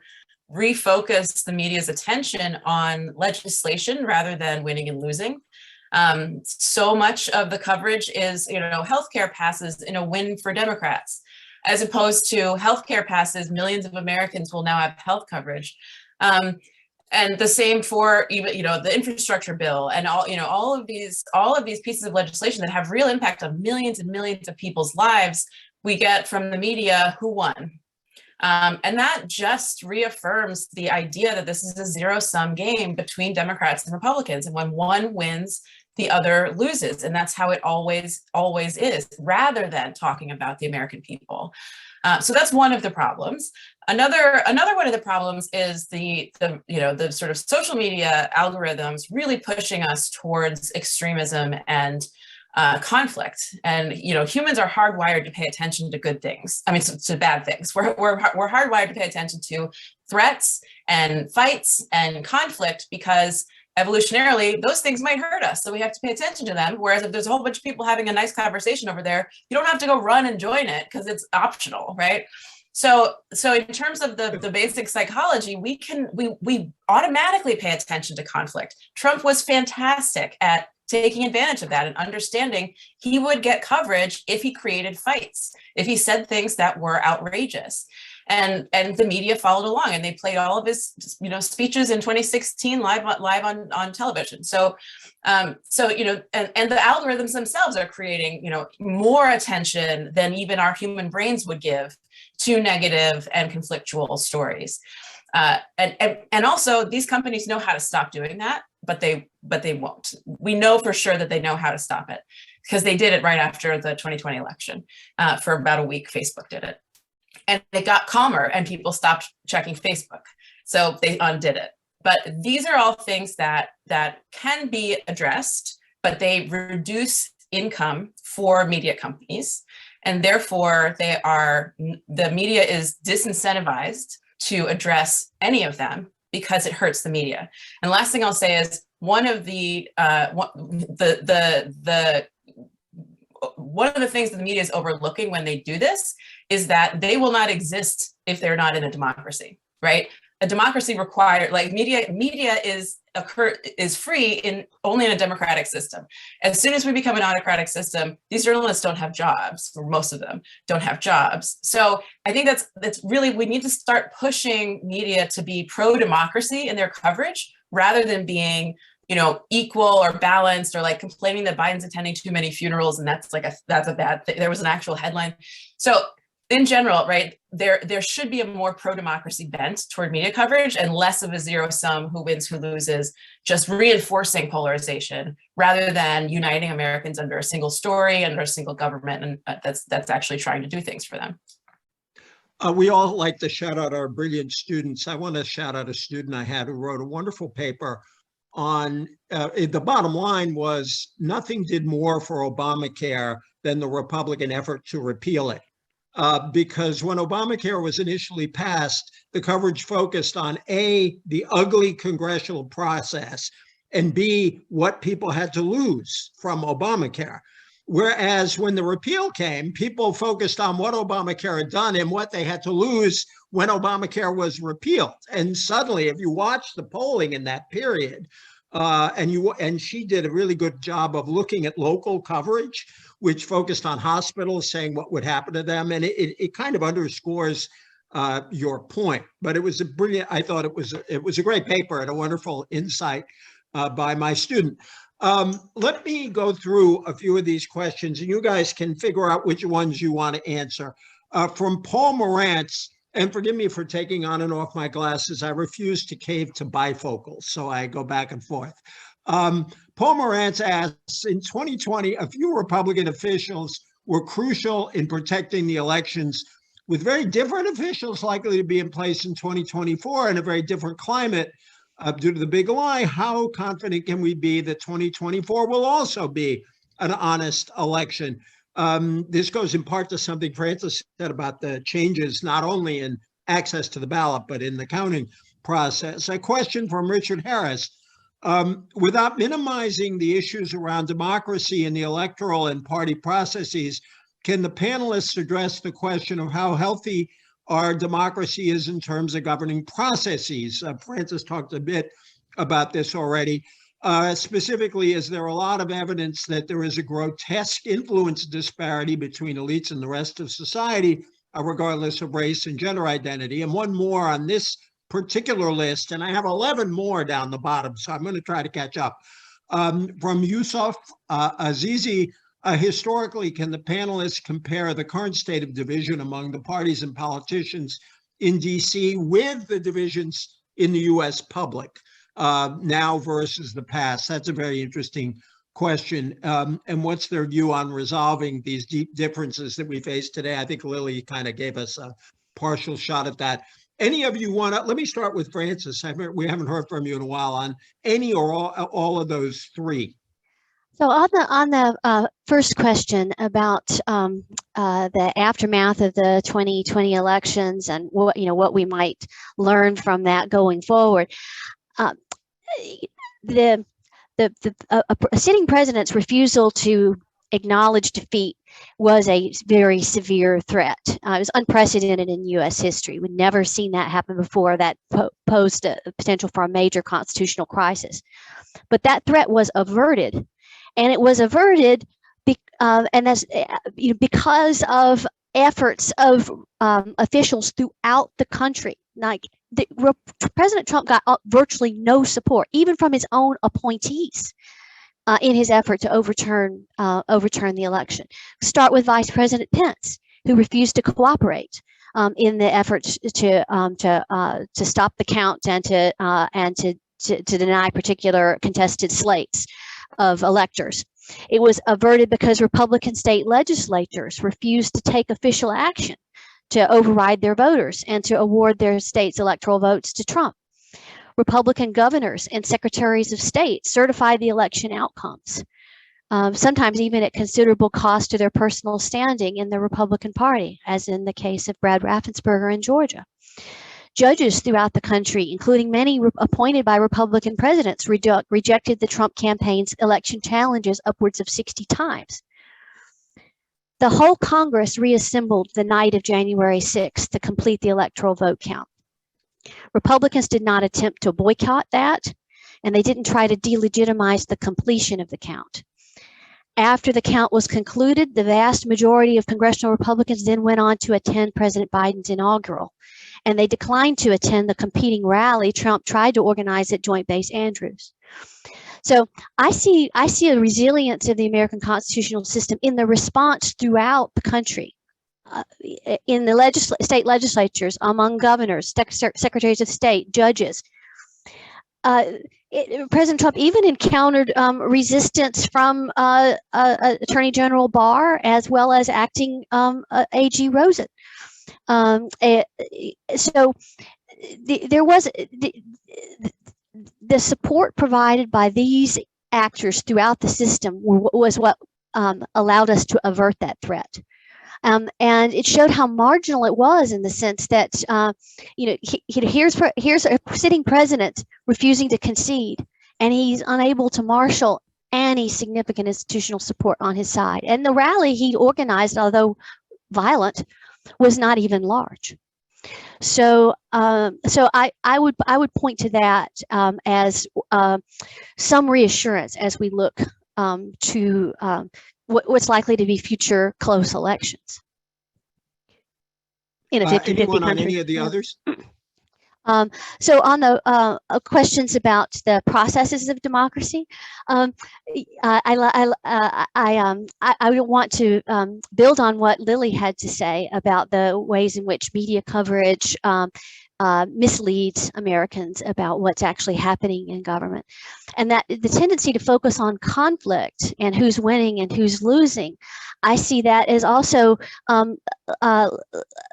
refocus the media's attention on legislation rather than winning and losing. So much of the coverage is, healthcare passes in a win for Democrats, as opposed to healthcare passes, millions of Americans will now have health coverage. And the same for even, the infrastructure bill and all of these pieces of legislation that have real impact on millions and millions of people's lives. We get from the media who won. And that just reaffirms the idea that this is a zero-sum game between Democrats and Republicans. And when one wins, the other loses. And that's how it always is, rather than talking about the American people. So that's one of the problems. Another one of the problems is the sort of social media algorithms really pushing us towards extremism and conflict. And humans are hardwired to pay attention to good things. I mean, to bad things. We're hardwired to pay attention to threats and fights and conflict, because evolutionarily those things might hurt us, so we have to pay attention to them. Whereas if there's a whole bunch of people having a nice conversation over there, you don't have to go run and join it because it's optional, right? So in terms of the basic psychology, we automatically pay attention to conflict. Trump was fantastic at taking advantage of that and understanding he would get coverage if he created fights, if he said things that were outrageous. And the media followed along, and they played all of his speeches in 2016 live on television. So and the algorithms themselves are creating more attention than even our human brains would give to negative and conflictual stories. And also these companies know how to stop doing that, but they won't. We know for sure that they know how to stop it, because they did it right after the 2020 election. For about a week, Facebook did it. And it got calmer and people stopped checking Facebook. So they undid it. But these are all things that can be addressed, but they reduce income for media companies. And therefore the media is disincentivized to address any of them because it hurts the media. And last thing I'll say is one one of the things that the media is overlooking when they do this is that they will not exist if they're not in a democracy, right? A democracy requires, like media is free only in a democratic system. As soon as we become an autocratic system, these journalists don't have jobs, or most of them don't have jobs. So I think that's really, we need to start pushing media to be pro-democracy in their coverage rather than being, equal or balanced, or like complaining that Biden's attending too many funerals and that's a bad thing. There was an actual headline. So in general, right, there should be a more pro-democracy bent toward media coverage and less of a zero-sum who wins, who loses, just reinforcing polarization rather than uniting Americans under a single story, under a single government, and that's actually trying to do things for them. We all like to shout out our brilliant students. I want to shout out a student I had who wrote a wonderful paper on, the bottom line was nothing did more for Obamacare than the Republican effort to repeal it. Because when Obamacare was initially passed, the coverage focused on A, the ugly congressional process, and B, what people had to lose from Obamacare. Whereas when the repeal came, people focused on what Obamacare had done and what they had to lose when Obamacare was repealed. And suddenly, if you watch the polling in that period, and she did a really good job of looking at local coverage, which focused on hospitals, saying what would happen to them. And it kind of underscores your point. But it was I thought it was a great paper and a wonderful insight by my student. Let me go through a few of these questions, and you guys can figure out which ones you want to answer. From Paul Morantz, and forgive me for taking on and off my glasses, I refuse to cave to bifocals, so I go back and forth. Paul Morantz asks, in 2020, a few Republican officials were crucial in protecting the elections, with very different officials likely to be in place in 2024 in a very different climate due to the big lie. How confident can we be that 2024 will also be an honest election? This goes in part to something Francis said about the changes, not only in access to the ballot, but in the counting process. A question from Richard Harris. Without minimizing the issues around democracy and the electoral and party processes, can the panelists address the question of how healthy our democracy is in terms of governing processes? Francis talked a bit about this already. Specifically, is there a lot of evidence that there is a grotesque influence disparity between elites and the rest of society, regardless of race and gender identity? And one more on this particular list, and I have 11 more down the bottom, so I'm going to try to catch up. From Yusuf Azizi, historically, can the panelists compare the current state of division among the parties and politicians in DC with the divisions in the US public now versus the past? That's a very interesting question. And what's their view on resolving these deep differences that we face today? I think Lily kind of gave us a partial shot at that. Any of you want to, let me start with Francis. We haven't heard from you in a while on any or all of those three. So on the first question about the aftermath of the 2020 elections and what we might learn from that going forward, a sitting president's refusal to acknowledge defeat was a very severe threat. It was unprecedented in U.S. history. We'd never seen that happen before. That posed a potential for a major constitutional crisis. But that threat was averted, and it was averted, and that's because of efforts of officials throughout the country. Like President Trump got virtually no support, even from his own appointees, in his effort to overturn the election. Start with Vice President Pence, who refused to cooperate in the efforts to stop the count and to deny particular contested slates of electors. It was averted because Republican state legislatures refused to take official action to override their voters and to award their state's electoral votes to Trump. Republican governors and secretaries of state certified the election outcomes, sometimes even at considerable cost to their personal standing in the Republican Party, as in the case of Brad Raffensperger in Georgia. Judges throughout the country, including many appointed by Republican presidents, rejected the Trump campaign's election challenges upwards of 60 times. the whole Congress reassembled the night of January 6th to complete the electoral vote count. Republicans did not attempt to boycott that, and they didn't try to delegitimize the completion of the count. After the count was concluded, the vast majority of congressional Republicans then went on to attend President Biden's inaugural, and they declined to attend the competing rally Trump tried to organize at Joint Base Andrews. So I see a resilience of the American constitutional system in the response throughout the country, in the state legislatures, among governors, secretaries of state, judges. President Trump even encountered resistance from Attorney General Barr as well as acting AG Rosen. So there was the support provided by these actors throughout the system was what allowed us to avert that threat. And it showed how marginal it was in the sense that, here's a sitting president refusing to concede, and he's unable to marshal any significant institutional support on his side. And the rally he organized, although violent, was not even large. So, I would point to that as some reassurance as we look to what's likely to be future close elections in a 50-50 anyone country. on any of the others? So on the questions about the processes of democracy, I want to build on what Lily had to say about the ways in which media coverage misleads Americans about what's actually happening in government, and that the tendency to focus on conflict and who's winning and who's losing. I see that as also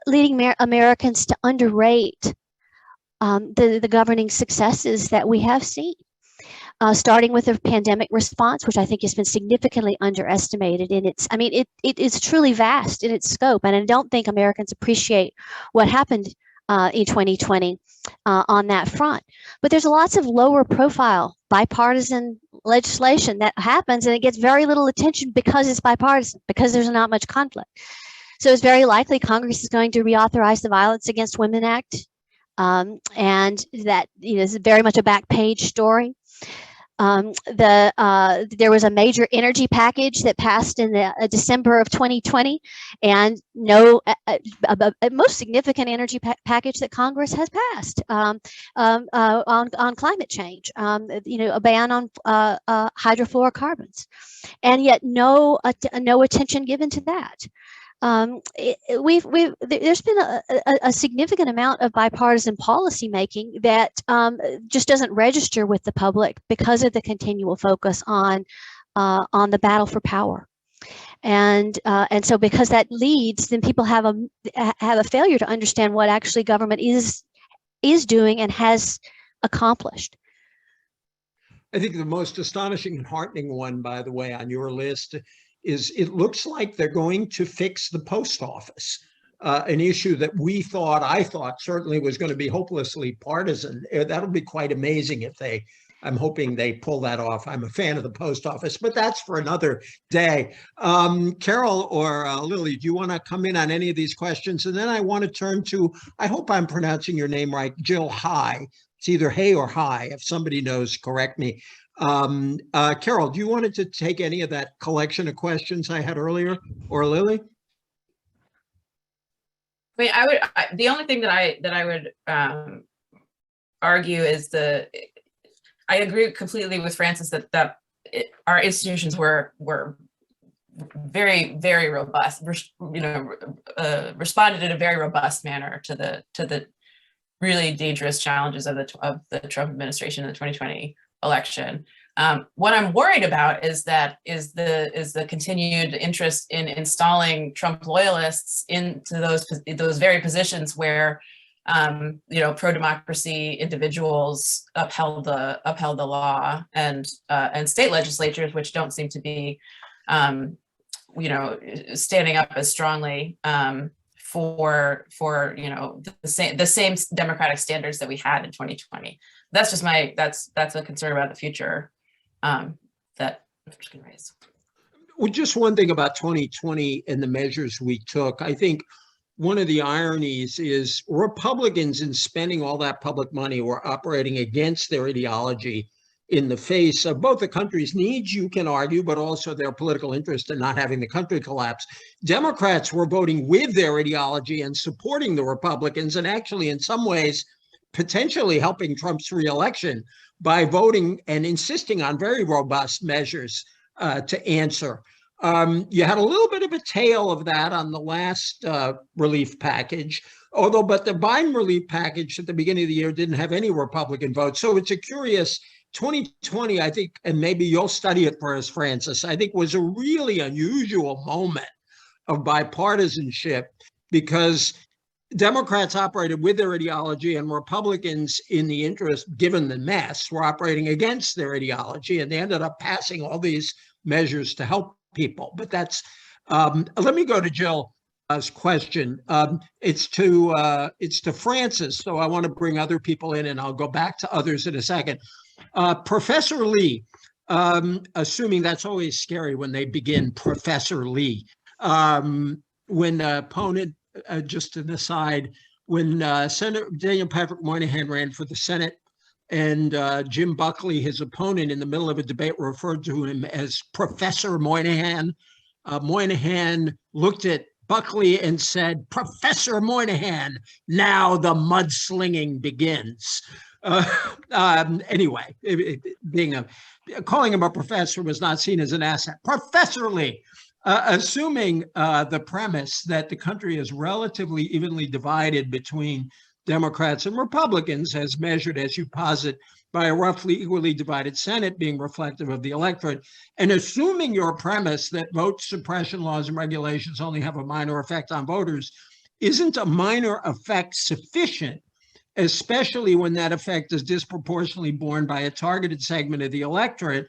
leading Americans to underrate the governing successes that we have seen, starting with the pandemic response, which I think has been significantly underestimated in its, it is truly vast in its scope. And I don't think Americans appreciate what happened in 2020 on that front. But there's lots of lower profile bipartisan legislation that happens, and it gets very little attention because it's bipartisan, because there's not much conflict. So it's very likely Congress is going to reauthorize the Violence Against Women Act. And that is very much a back page story. There was a major energy package that passed in December of 2020, and no most significant energy package that Congress has passed on climate change. A ban on hydrofluorocarbons, and yet no attention given to that. There's been a significant amount of bipartisan policy making that just doesn't register with the public because of the continual focus on the battle for power, and so because that leads, then people have a failure to understand what actually government is doing and has accomplished. I think the most astonishing and heartening one, by the way, on your list is it looks like they're going to fix the post office, an issue that I thought certainly was going to be hopelessly partisan. That'll be quite amazing if I'm hoping they pull that off. I'm a fan of the post office, but that's for another day. Carol or Lily, do you want to come in on any of these questions? And then I want to turn to, I hope I'm pronouncing your name right, Jill High. It's either Hay or High. If somebody knows, correct me. Carol, do you want to take any of that collection of questions I had earlier, or Lily? The only thing that I would argue is I agree completely with Francis that our institutions were very, very robust, responded in a very robust manner to the really dangerous challenges of the Trump administration in the 2020 election. What I'm worried about is the continued interest in installing Trump loyalists into those very positions where pro-democracy individuals upheld the law, and state legislatures which don't seem to be standing up as strongly for the same democratic standards that we had in 2020. That's just that's a concern about the future that I'm just going to raise. Well, just one thing about 2020 and the measures we took. I think one of the ironies is Republicans, in spending all that public money, were operating against their ideology in the face of both the country's needs, you can argue, but also their political interest in not having the country collapse. Democrats were voting with their ideology and supporting the Republicans, and actually, in some ways, potentially helping Trump's reelection by voting and insisting on very robust measures to answer. You had a little bit of a tail of that on the last relief package, but the Biden relief package at the beginning of the year didn't have any Republican votes. So it's a curious 2020, I think, and maybe you'll study it for us, Francis, I think was a really unusual moment of bipartisanship because Democrats operated with their ideology and Republicans, in the interest, given the mess, were operating against their ideology, and they ended up passing all these measures to help people. But that's, let me go to Jill's question. It's to Francis, so I want to bring other people in, and I'll go back to others in a second. Professor Lee, assuming that's always scary when they begin Professor Lee, when opponent, just an aside, when Senator Daniel Patrick Moynihan ran for the Senate and Jim Buckley, his opponent, in the middle of a debate, referred to him as Professor Moynihan. Moynihan looked at Buckley and said, "Professor Moynihan, now the mudslinging begins." Anyway, calling him a professor was not seen as an asset. Professor Lee, assuming the premise that the country is relatively evenly divided between Democrats and Republicans, as measured, as you posit, by a roughly equally divided Senate being reflective of the electorate, and assuming your premise that vote suppression laws and regulations only have a minor effect on voters, isn't a minor effect sufficient, especially when that effect is disproportionately borne by a targeted segment of the electorate,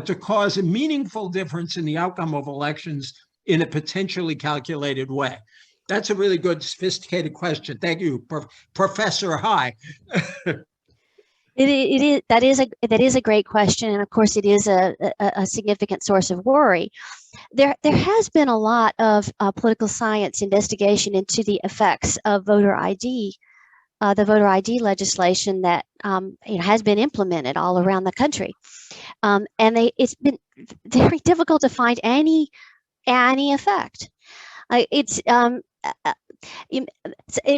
to cause a meaningful difference in the outcome of elections in a potentially calculated way? That's a really good, sophisticated question. Thank you, Professor High. That is a great question, and of course, it is a significant source of worry. There has been a lot of political science investigation into the effects of voter ID, the voter ID legislation that has been implemented all around the country, and it's been very difficult to find any effect. It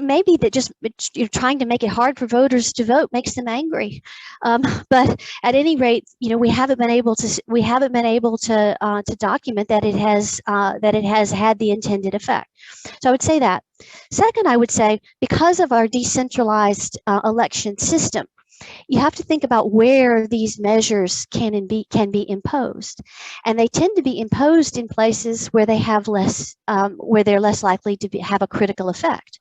may be that just you're trying to make it hard for voters to vote makes them angry, but at any rate, we haven't been able to document that it has had the intended effect. So I would say that. Second, I would say because of our decentralized election system, you have to think about where these measures can be imposed, and they tend to be imposed in places where they have where they're less likely to have a critical effect.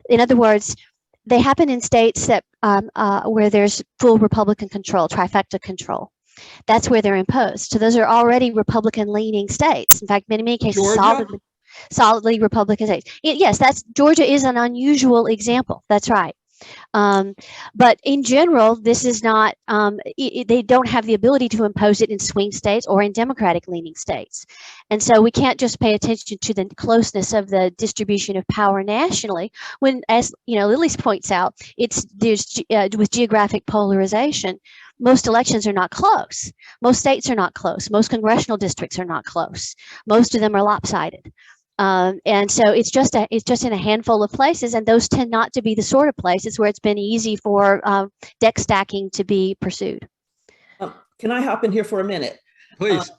In other words, they happen in states that where there's full Republican control, trifecta control. That's where they're imposed. So those are already Republican-leaning states. In fact, in many cases, solidly Republican states. Yes, Georgia is an unusual example. That's right. But in general, this is not, they don't have the ability to impose it in swing states or in Democratic leaning states. And so we can't just pay attention to the closeness of the distribution of power nationally when, as Lily points out, there's with geographic polarization, most elections are not close. Most states are not close. Most congressional districts are not close. Most of them are lopsided. And so it's just in a handful of places, and those tend not to be the sort of places where it's been easy for deck stacking to be pursued. Can I hop in here for a minute? Please.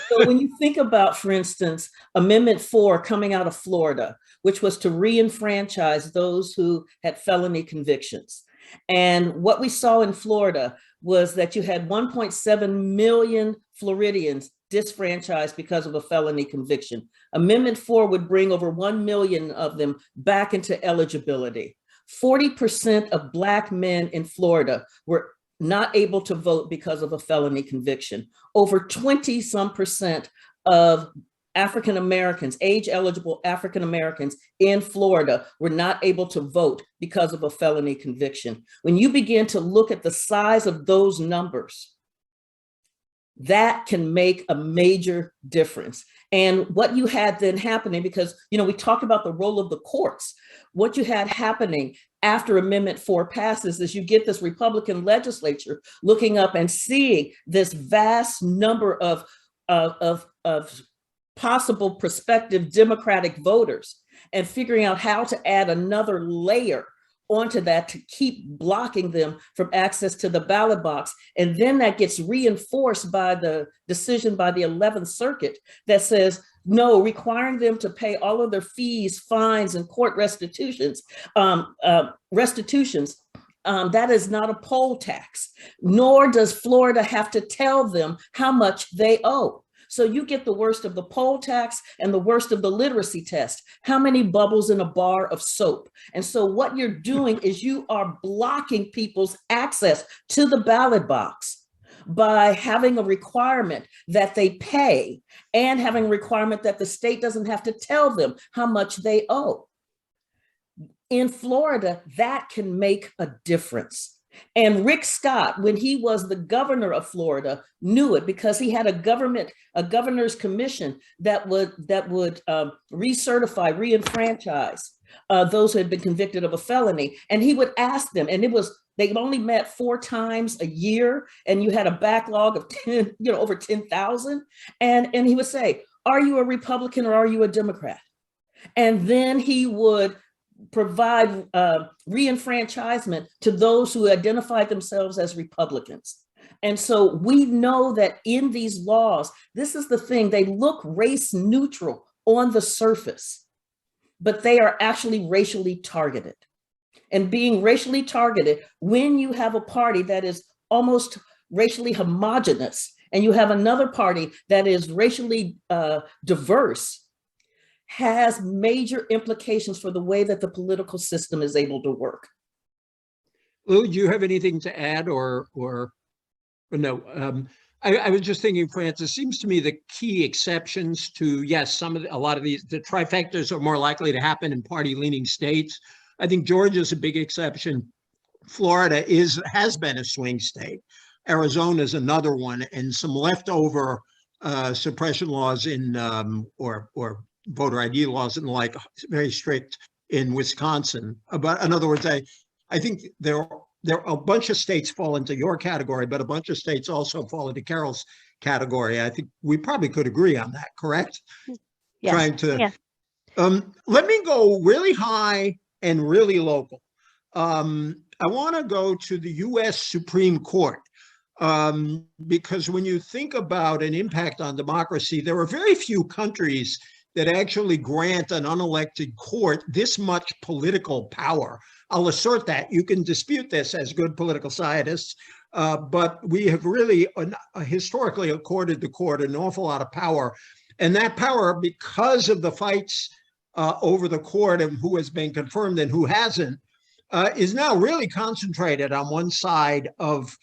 So when you think about, for instance, Amendment 4 coming out of Florida, which was to re-enfranchise those who had felony convictions. And what we saw in Florida was that you had 1.7 million Floridians disfranchised because of a felony conviction. Amendment 4 would bring over 1 million of them back into eligibility. 40% of Black men in Florida were not able to vote because of a felony conviction. Over 20% of African Americans, age eligible African Americans in Florida were not able to vote because of a felony conviction. When you begin to look at the size of those numbers, that can make a major difference. And what you had then happening, because, you know, we talked about the role of the courts, what you had happening after Amendment 4 passes is you get this Republican legislature looking up and seeing this vast number of possible prospective Democratic voters and figuring out how to add another layer onto that to keep blocking them from access to the ballot box. And then that gets reinforced by the decision by the 11th Circuit that says, no, requiring them to pay all of their fees, fines, and court restitutions, that is not a poll tax, nor does Florida have to tell them how much they owe. So you get the worst of the poll tax and the worst of the literacy test. How many bubbles in a bar of soap? And so what you're doing is you are blocking people's access to the ballot box by having a requirement that they pay and having a requirement that the state doesn't have to tell them how much they owe. In Florida, that can make a difference. And Rick Scott, when he was the governor of Florida, knew it because he had a governor's commission that would recertify, re-enfranchise those who had been convicted of a felony. And he would ask them, and they only met 4 times a year, and you had a backlog of over 10,000. And he would say, are you a Republican or are you a Democrat? And then he would provide re-enfranchisement to those who identified themselves as Republicans. And so we know that in these laws, this is the thing, they look race neutral on the surface, but they are actually racially targeted. And being racially targeted, when you have a party that is almost racially homogenous and you have another party that is racially diverse, has major implications for the way that the political system is able to work. Lou, do you have anything to add or no? I was just thinking, Francis, seems to me the key exceptions to, yes, a lot of these, the trifectas are more likely to happen in party-leaning states. I think Georgia's a big exception. Florida has been a swing state. Arizona is another one, and some leftover suppression laws in or voter ID laws and the like, very strict in Wisconsin. But in other words, I think there are a bunch of states fall into your category, but a bunch of states also fall into Carol's category. I think we probably could agree on that, correct? Yes. Let me go really high and really local. I want to go to the US Supreme Court. Because when you think about an impact on democracy, there are very few countries that actually grant an unelected court this much political power. I'll assert that. You can dispute this as good political scientists, but we have really historically accorded the court an awful lot of power. And that power, because of the fights over the court and who has been confirmed and who hasn't, is now really concentrated on one side of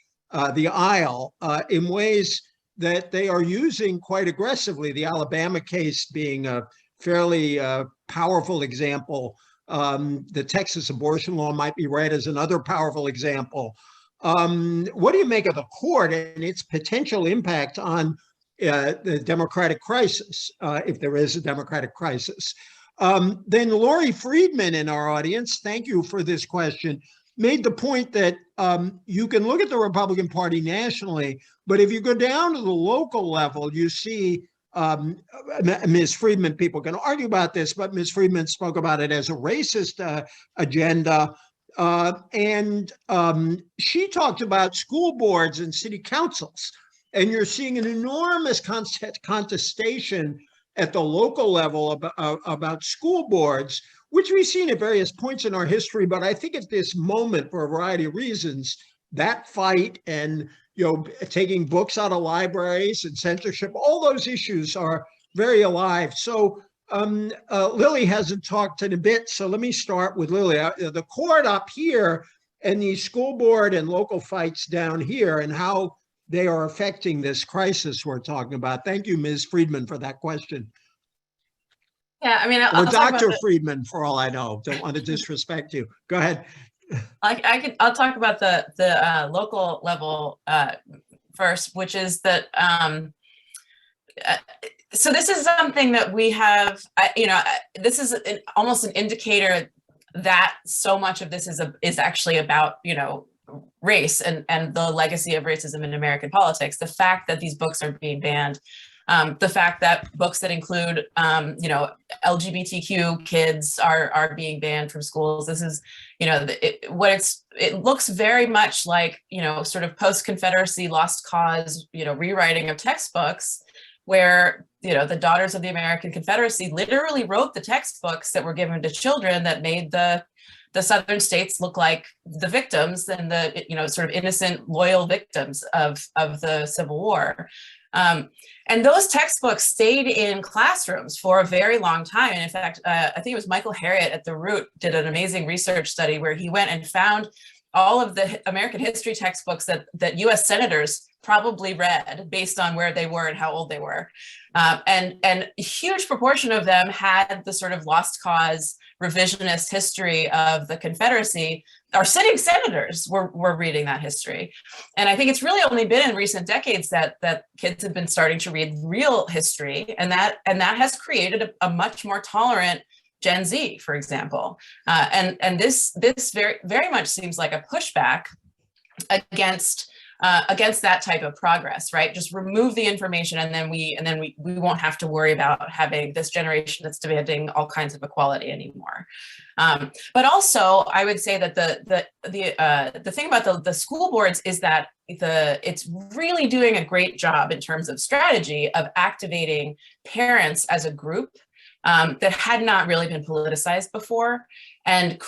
the aisle in ways that they are using quite aggressively, the Alabama case being a fairly powerful example. The Texas abortion law might be read as another powerful example. What do you make of the court and its potential impact on the democratic crisis, if there is a democratic crisis? Then Lori Friedman in our audience, thank you for this question, made the point that you can look at the Republican Party nationally, but if you go down to the local level, you see Ms. Friedman, people can argue about this, but Ms. Friedman spoke about it as a racist agenda. And she talked about school boards and city councils. And you're seeing an enormous contestation at the local level about school boards, which we've seen at various points in our history. But I think at this moment, for a variety of reasons, that fight and taking books out of libraries and censorship, all those issues are very alive. So Lily hasn't talked in a bit, so let me start with Lily. The court up here and the school board and local fights down here and how they are affecting this crisis we're talking about. Thank you, Ms. Friedman, for that question. Yeah, I mean, or Dr. Friedman, for all I know. Don't want to disrespect you. Go ahead. I'll talk about the local level first, which is that so this is something that we have, this is almost an indicator that so much of this is actually about, race and the legacy of racism in American politics. The fact that these books are being banned, the fact that books that include, LGBTQ kids are being banned from schools. This is, it looks very much like, sort of post-Confederacy lost cause, rewriting of textbooks, where, the Daughters of the American Confederacy literally wrote the textbooks that were given to children that made the Southern states look like the victims and the, sort of innocent, loyal victims of the Civil War. And those textbooks stayed in classrooms for a very long time. And in fact, I think it was Michael Harriot at the Root did an amazing research study where he went and found all of the American history textbooks that US senators probably read based on where they were and how old they were. And a huge proportion of them had the sort of lost cause revisionist history of the Confederacy. Our sitting senators were reading that history. And I think it's really only been in recent decades that kids have been starting to read real history, and that has created a much more tolerant Gen Z, for example. And this very, very much seems like a pushback against that type of progress, right? Just remove the information, and then we won't have to worry about having this generation that's demanding all kinds of equality anymore. But also, I would say that the thing about the school boards is that it's really doing a great job in terms of strategy of activating parents as a group that had not really been politicized before, and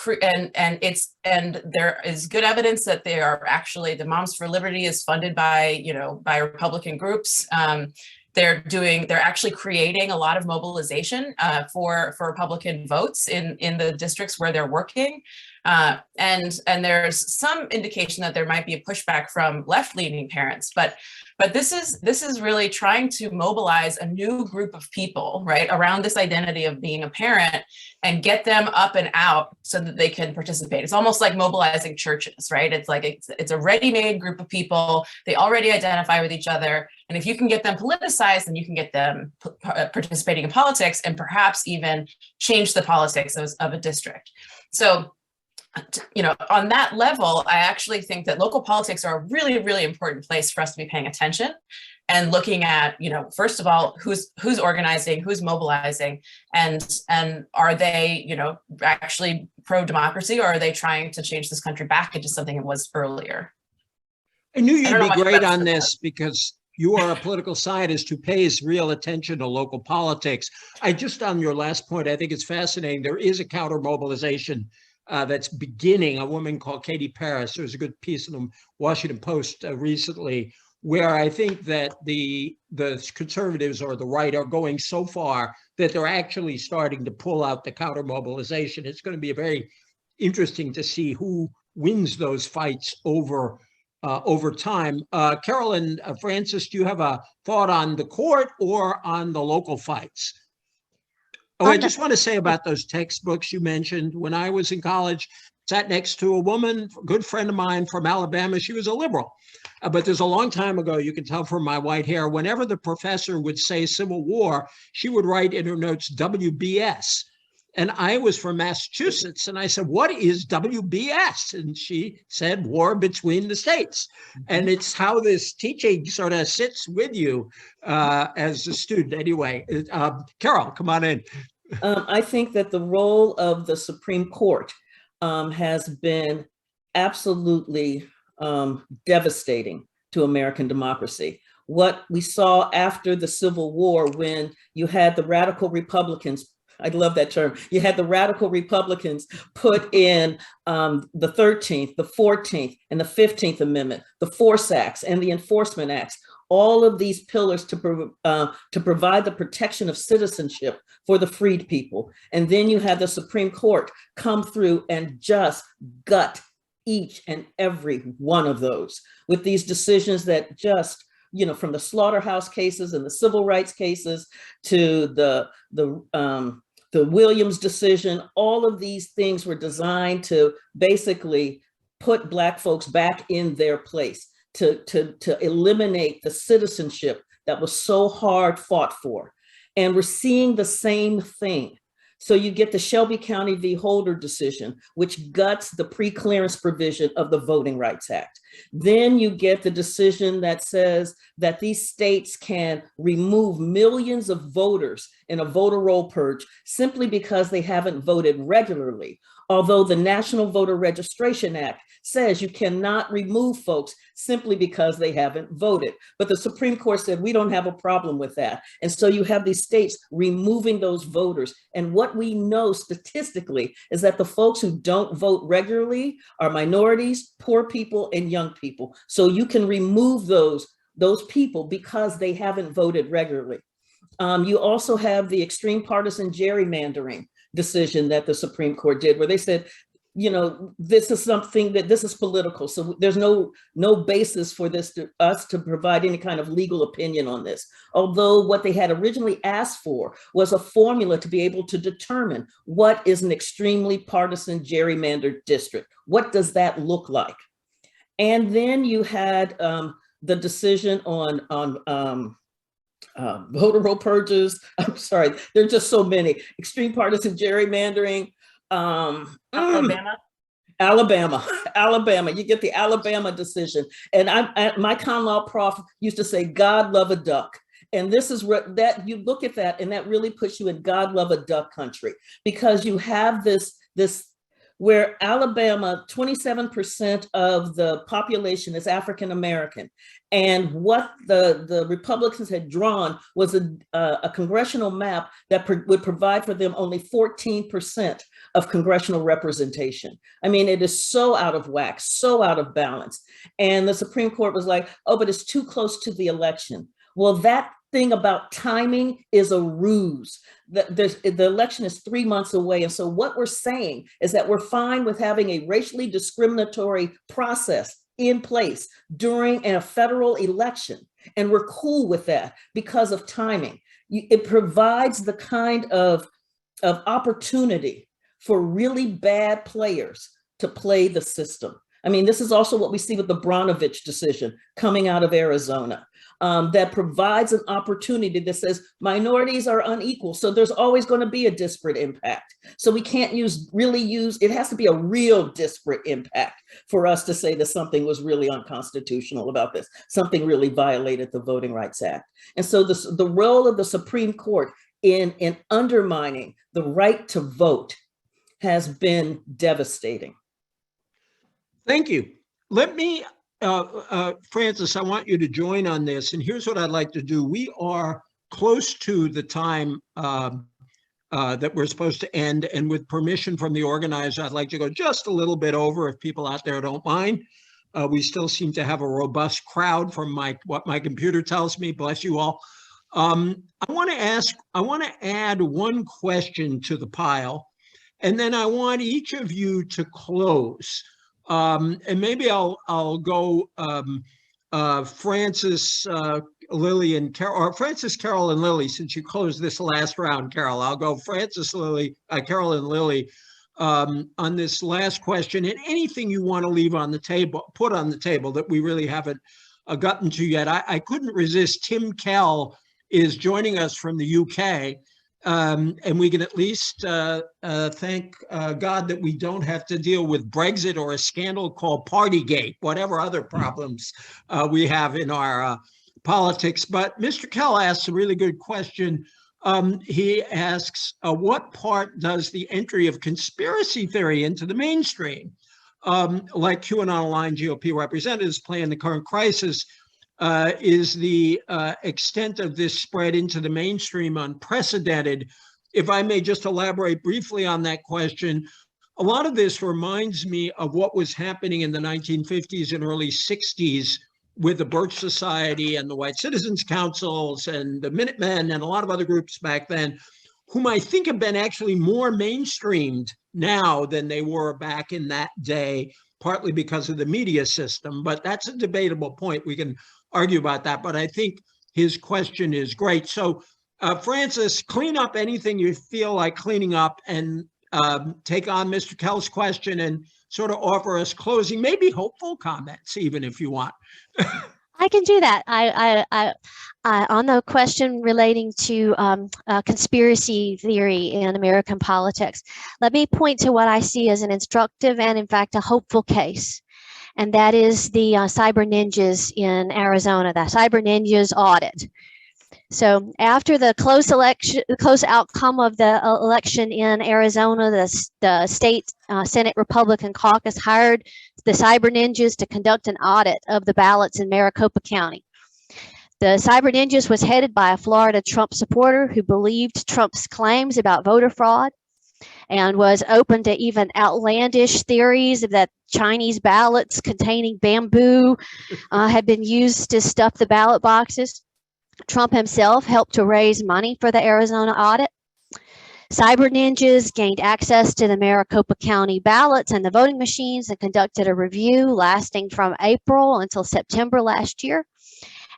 there is good evidence that they are actually, the Moms for Liberty is funded by Republican groups. They're actually creating a lot of mobilization for Republican votes in the districts where they're working. And there's some indication that there might be a pushback from left-leaning parents, but this is really trying to mobilize a new group of people, right, around this identity of being a parent, and get them up and out so that they can participate. It's almost like mobilizing churches, right? It's like it's a ready-made group of people. They already identify with each other, and if you can get them politicized, then you can get them participating in politics, and perhaps even change the politics of a district. So, on that level, I actually think that local politics are a really, really important place for us to be paying attention and looking at, first of all, who's organizing, who's mobilizing, and are they, actually pro-democracy, or are they trying to change this country back into something it was earlier? I knew you'd be great on this because you are a political scientist who pays real attention to local politics. On your last point, I think it's fascinating. There is a counter mobilization that's beginning. A woman called Katie Paris, there was a good piece in the Washington Post recently, where I think that the conservatives or the right are going so far that they're actually starting to pull out the counter mobilization. It's going to be very interesting to see who wins those fights over time. Carolyn, Francis, do you have a thought on the court or on the local fights? Oh, I just want to say about those textbooks you mentioned. When I was in college, sat next to a woman, a good friend of mine from Alabama. She was a liberal, but there's a long time ago, you can tell from my white hair, whenever the professor would say Civil War, she would write in her notes WBS. And I was from Massachusetts, and I said, what is WBS? And she said, War Between the States. And it's how this teaching sort of sits with you as a student. Anyway, Carol, come on in. I think that the role of the Supreme Court has been absolutely devastating to American democracy. What we saw after the Civil War, when you had the radical Republicans, I love that term. You had the radical Republicans put in the 13th, the 14th, and the 15th Amendment, the Force Acts and the Enforcement Acts, all of these pillars to provide the protection of citizenship for the freed people. And then you had the Supreme Court come through and just gut each and every one of those with these decisions that just, from the slaughterhouse cases and the civil rights cases to the Williams decision, all of these things were designed to basically put Black folks back in their place, to eliminate the citizenship that was so hard fought for. And we're seeing the same thing. So you get the Shelby County v. Holder decision, which guts the pre-clearance provision of the Voting Rights Act. Then you get the decision that says that these states can remove millions of voters in a voter roll purge simply because they haven't voted regularly. Although the National Voter Registration Act says you cannot remove folks simply because they haven't voted. But the Supreme Court said we don't have a problem with that. And so you have these states removing those voters. And what we know statistically is that the folks who don't vote regularly are minorities, poor people, and young people. So you can remove those people because they haven't voted regularly. You also have the extreme partisan gerrymandering decision that the Supreme Court did, where they said, you know, this is something that this is political. So there's no basis for us to provide any kind of legal opinion on this. Although what they had originally asked for was a formula to be able to determine what is an extremely partisan gerrymandered district. What does that look like? And then you had the decision on voter roll purges. I'm sorry, there are just so many. Extreme partisan gerrymandering. Alabama. You get the Alabama decision. And my con law prof used to say, God love a duck. And this is that you look at that and that really puts you in God love a duck country, because you have this where Alabama, 27% of the population is African American. And what the Republicans had drawn was a congressional map that would provide for them only 14% of congressional representation. I mean, it is so out of whack, so out of balance. And the Supreme Court was like, oh, but it's too close to the election. Well, that thing about timing is a ruse. The election is 3 months away. And so what we're saying is that we're fine with having a racially discriminatory process in place during a federal election. And we're cool with that because of timing. It provides the kind of opportunity for really bad players to play the system. I mean, this is also what we see with the Brnovich decision coming out of Arizona. That provides an opportunity that says minorities are unequal. So there's always going to be a disparate impact. So we can't it has to be a real disparate impact for us to say that something was really unconstitutional about this. Something really violated the Voting Rights Act. And so the role of the Supreme Court in undermining the right to vote has been devastating. Thank you. Let me Francis, I want you to join on this. And here's what I'd like to do. We are close to the time that we're supposed to end. And with permission from the organizer, I'd like to go just a little bit over if people out there don't mind. We still seem to have a robust crowd from what my computer tells me. Bless you all. I want to add one question to the pile, and then I want each of you to close. And maybe I'll go Francis, Lily, and Carol, or Francis, Carol, and Lily, since you closed this last round, Carol. I'll go Francis, Lily, Carol, and Lily on this last question, and anything you want to leave on the table, put on the table that we really haven't gotten to yet. I couldn't resist. Tim Kell is joining us from the UK. And we can at least thank God that we don't have to deal with Brexit or a scandal called Partygate, whatever other problems we have in our politics. But Mr. Kell asks a really good question. He asks, what part does the entry of conspiracy theory into the mainstream, like QAnon-aligned GOP representatives play in the current crisis, is the extent of this spread into the mainstream unprecedented? If I may just elaborate briefly on that question, a lot of this reminds me of what was happening in the 1950s and early 60s with the Birch Society and the White Citizens Councils and the Minutemen and a lot of other groups back then, whom I think have been actually more mainstreamed now than they were back in that day, partly because of the media system. But that's a debatable point. We can argue about that, but I think his question is great. So Francis, clean up anything you feel like cleaning up, and take on Mr. Kell's question and sort of offer us closing, maybe hopeful comments, even if you want. I can do that. On the question relating to conspiracy theory in American politics, let me point to what I see as an instructive and, in fact, a hopeful case. And that is the cyber ninjas in Arizona, the cyber ninjas audit. So after the close outcome of the election in Arizona, the state Senate Republican caucus hired the cyber ninjas to conduct an audit of the ballots in Maricopa County. The cyber ninjas was headed by a Florida Trump supporter who believed Trump's claims about voter fraud and was open to even outlandish theories that Chinese ballots containing bamboo had been used to stuff the ballot boxes. Trump himself helped to raise money for the Arizona audit. Cyber ninjas gained access to the Maricopa County ballots and the voting machines and conducted a review lasting from April until September last year.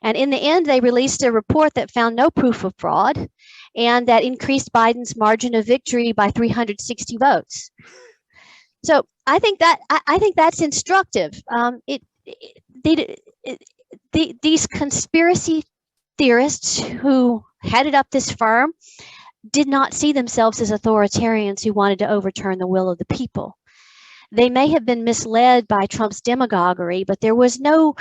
And in the end, they released a report that found no proof of fraud and that increased Biden's margin of victory by 360 votes. So I think that's instructive. These conspiracy theorists who headed up this firm did not see themselves as authoritarians who wanted to overturn the will of the people. They may have been misled by Trump's demagoguery, but there was no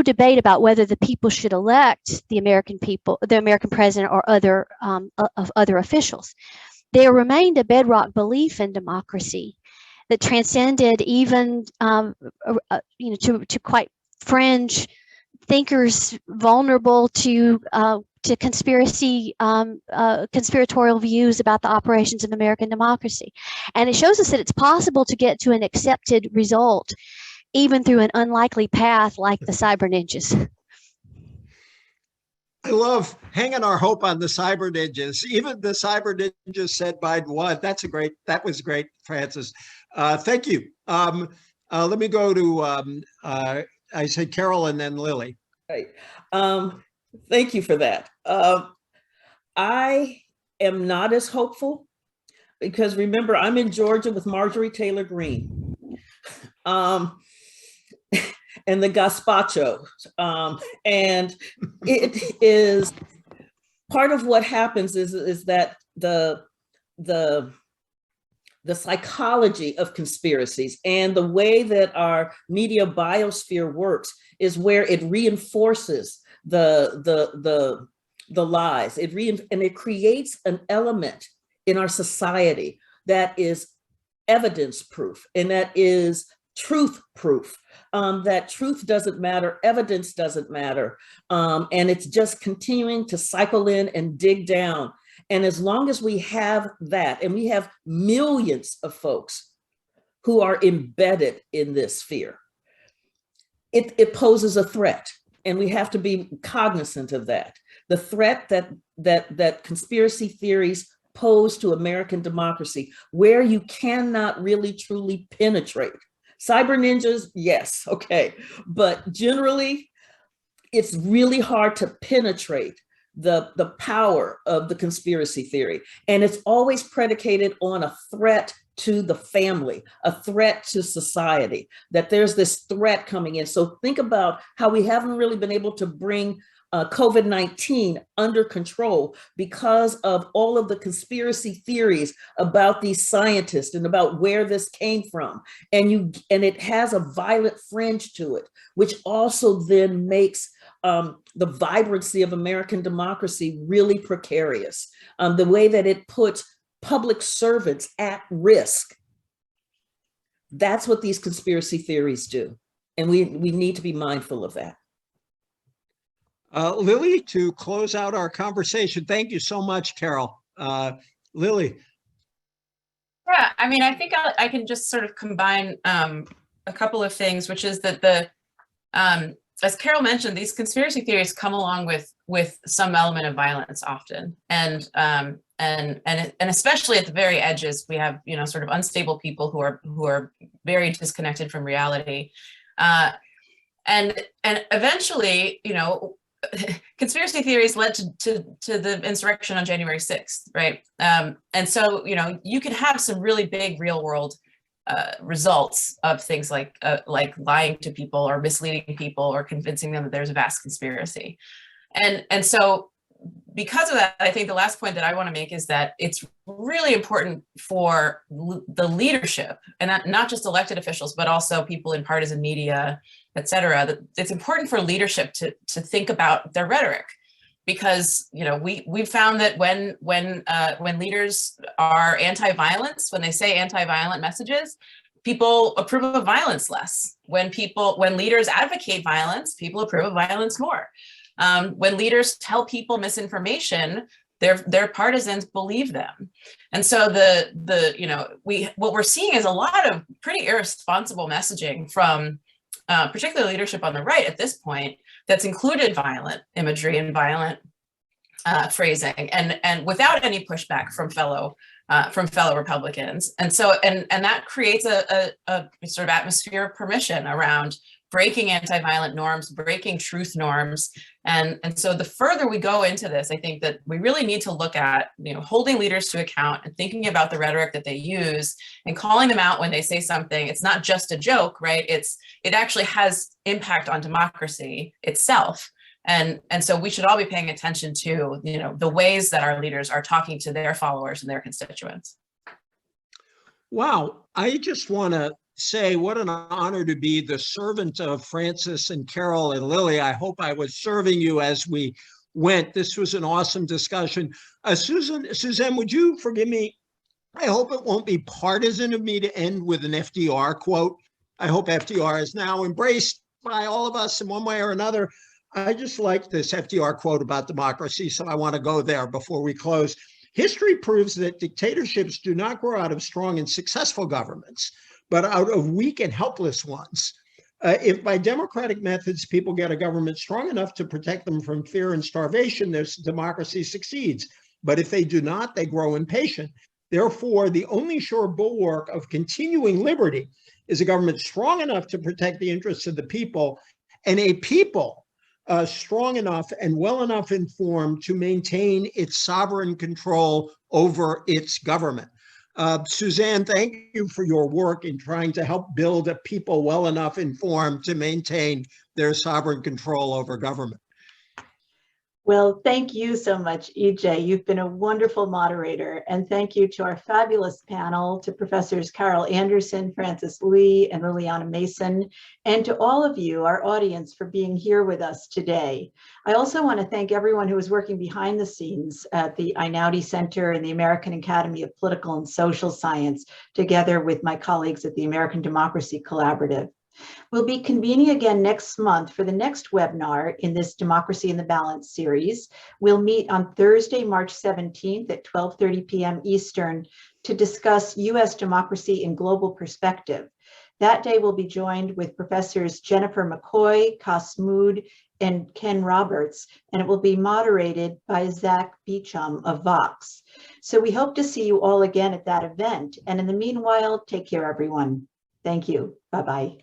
debate about whether the people should elect the American people, the American president, or other officials. There remained a bedrock belief in democracy that transcended even to quite fringe thinkers vulnerable to conspiratorial views about the operations of American democracy. And it shows us that it's possible to get to an accepted result, even through an unlikely path like the cyber ninjas. I love hanging our hope on the cyber ninjas. Even the cyber ninjas said Biden won. That was great, Francis. Thank you. Let me go to, I said Carol and then Lily. Right. Thank you for that. I am not as hopeful because remember, I'm in Georgia with Marjorie Taylor Greene and the gazpacho. And it is part of what happens is that the psychology of conspiracies and the way that our media biosphere works is where it reinforces the lies. And it creates an element in our society that is evidence proof and that is truth proof. That truth doesn't matter, evidence doesn't matter, and it's just continuing to cycle in and dig down. And as long as we have that, and we have millions of folks who are embedded in this fear, it poses a threat. And we have to be cognizant of that. The threat that conspiracy theories pose to American democracy, where you cannot really truly penetrate. Cyber ninjas, yes, okay. But generally, it's really hard to penetrate the power of the conspiracy theory. And it's always predicated on a threat to the family, a threat to society, that there's this threat coming in. So think about how we haven't really been able to bring COVID-19 under control because of all of the conspiracy theories about these scientists and about where this came from. And it has a violent fringe to it, which also then makes the vibrancy of American democracy really precarious. The way that it puts public servants at risk. That's what these conspiracy theories do. And we need to be mindful of that. Lily, to close out our conversation, thank you so much, Carol. Lily. Yeah, I mean, I think I can just sort of combine a couple of things, which is that as Carol mentioned, these conspiracy theories come along with some element of violence often, and especially at the very edges, we have sort of unstable people who are very disconnected from reality, and eventually conspiracy theories led to the insurrection on January 6th, right? And so, you can have some really big real world results of things like lying to people or misleading people or convincing them that there's a vast conspiracy. And so because of that, I think the last point that I want to make is that it's really important for the leadership, and not just elected officials, but also people in partisan media, et cetera, that it's important for leadership to think about their rhetoric. Because we've found that when leaders are anti-violence, when they say anti-violent messages, people approve of violence less. When leaders advocate violence, people approve of violence more. When leaders tell people misinformation, their partisans believe them. And so what we're seeing is a lot of pretty irresponsible messaging from particularly leadership on the right at this point that's included violent imagery and violent phrasing, and without any pushback from fellow Republicans. And so and that creates a sort of atmosphere of permission around breaking anti-violent norms, breaking truth norms. And so the further we go into this, I think that we really need to look at, holding leaders to account and thinking about the rhetoric that they use and calling them out when they say something. It's not just a joke, right? It actually has impact on democracy itself. And so we should all be paying attention to, the ways that our leaders are talking to their followers and their constituents. Wow. I just want to say what an honor to be the servant of Francis and Carol and Lily. I hope I was serving you as we went. This was an awesome discussion. Suzanne, would you forgive me? I hope it won't be partisan of me to end with an FDR quote. I hope FDR is now embraced by all of us in one way or another. I just like this FDR quote about democracy, so I want to go there before we close. History proves that dictatorships do not grow out of strong and successful governments, but out of weak and helpless ones. If by democratic methods people get a government strong enough to protect them from fear and starvation, their democracy succeeds. But if they do not, they grow impatient. Therefore, the only sure bulwark of continuing liberty is a government strong enough to protect the interests of the people, and a people strong enough and well enough informed to maintain its sovereign control over its government. Suzanne, thank you for your work in trying to help build a people well enough informed to maintain their sovereign control over government. Well, thank you so much, EJ. You've been a wonderful moderator. And thank you to our fabulous panel, to Professors Carol Anderson, Francis Lee, and Liliana Mason, and to all of you, our audience, for being here with us today. I also want to thank everyone who is working behind the scenes at the Einaudi Center and the American Academy of Political and Social Science, together with my colleagues at the American Democracy Collaborative. We'll be convening again next month for the next webinar in this Democracy in the Balance series. We'll meet on Thursday, March 17th at 12:30 p.m. Eastern to discuss U.S. democracy in global perspective. That day we'll be joined with Professors Jennifer McCoy, Cas Mood, and Ken Roberts, and it will be moderated by Zach Beecham of Vox. So we hope to see you all again at that event. And in the meanwhile, take care, everyone. Thank you. Bye-bye.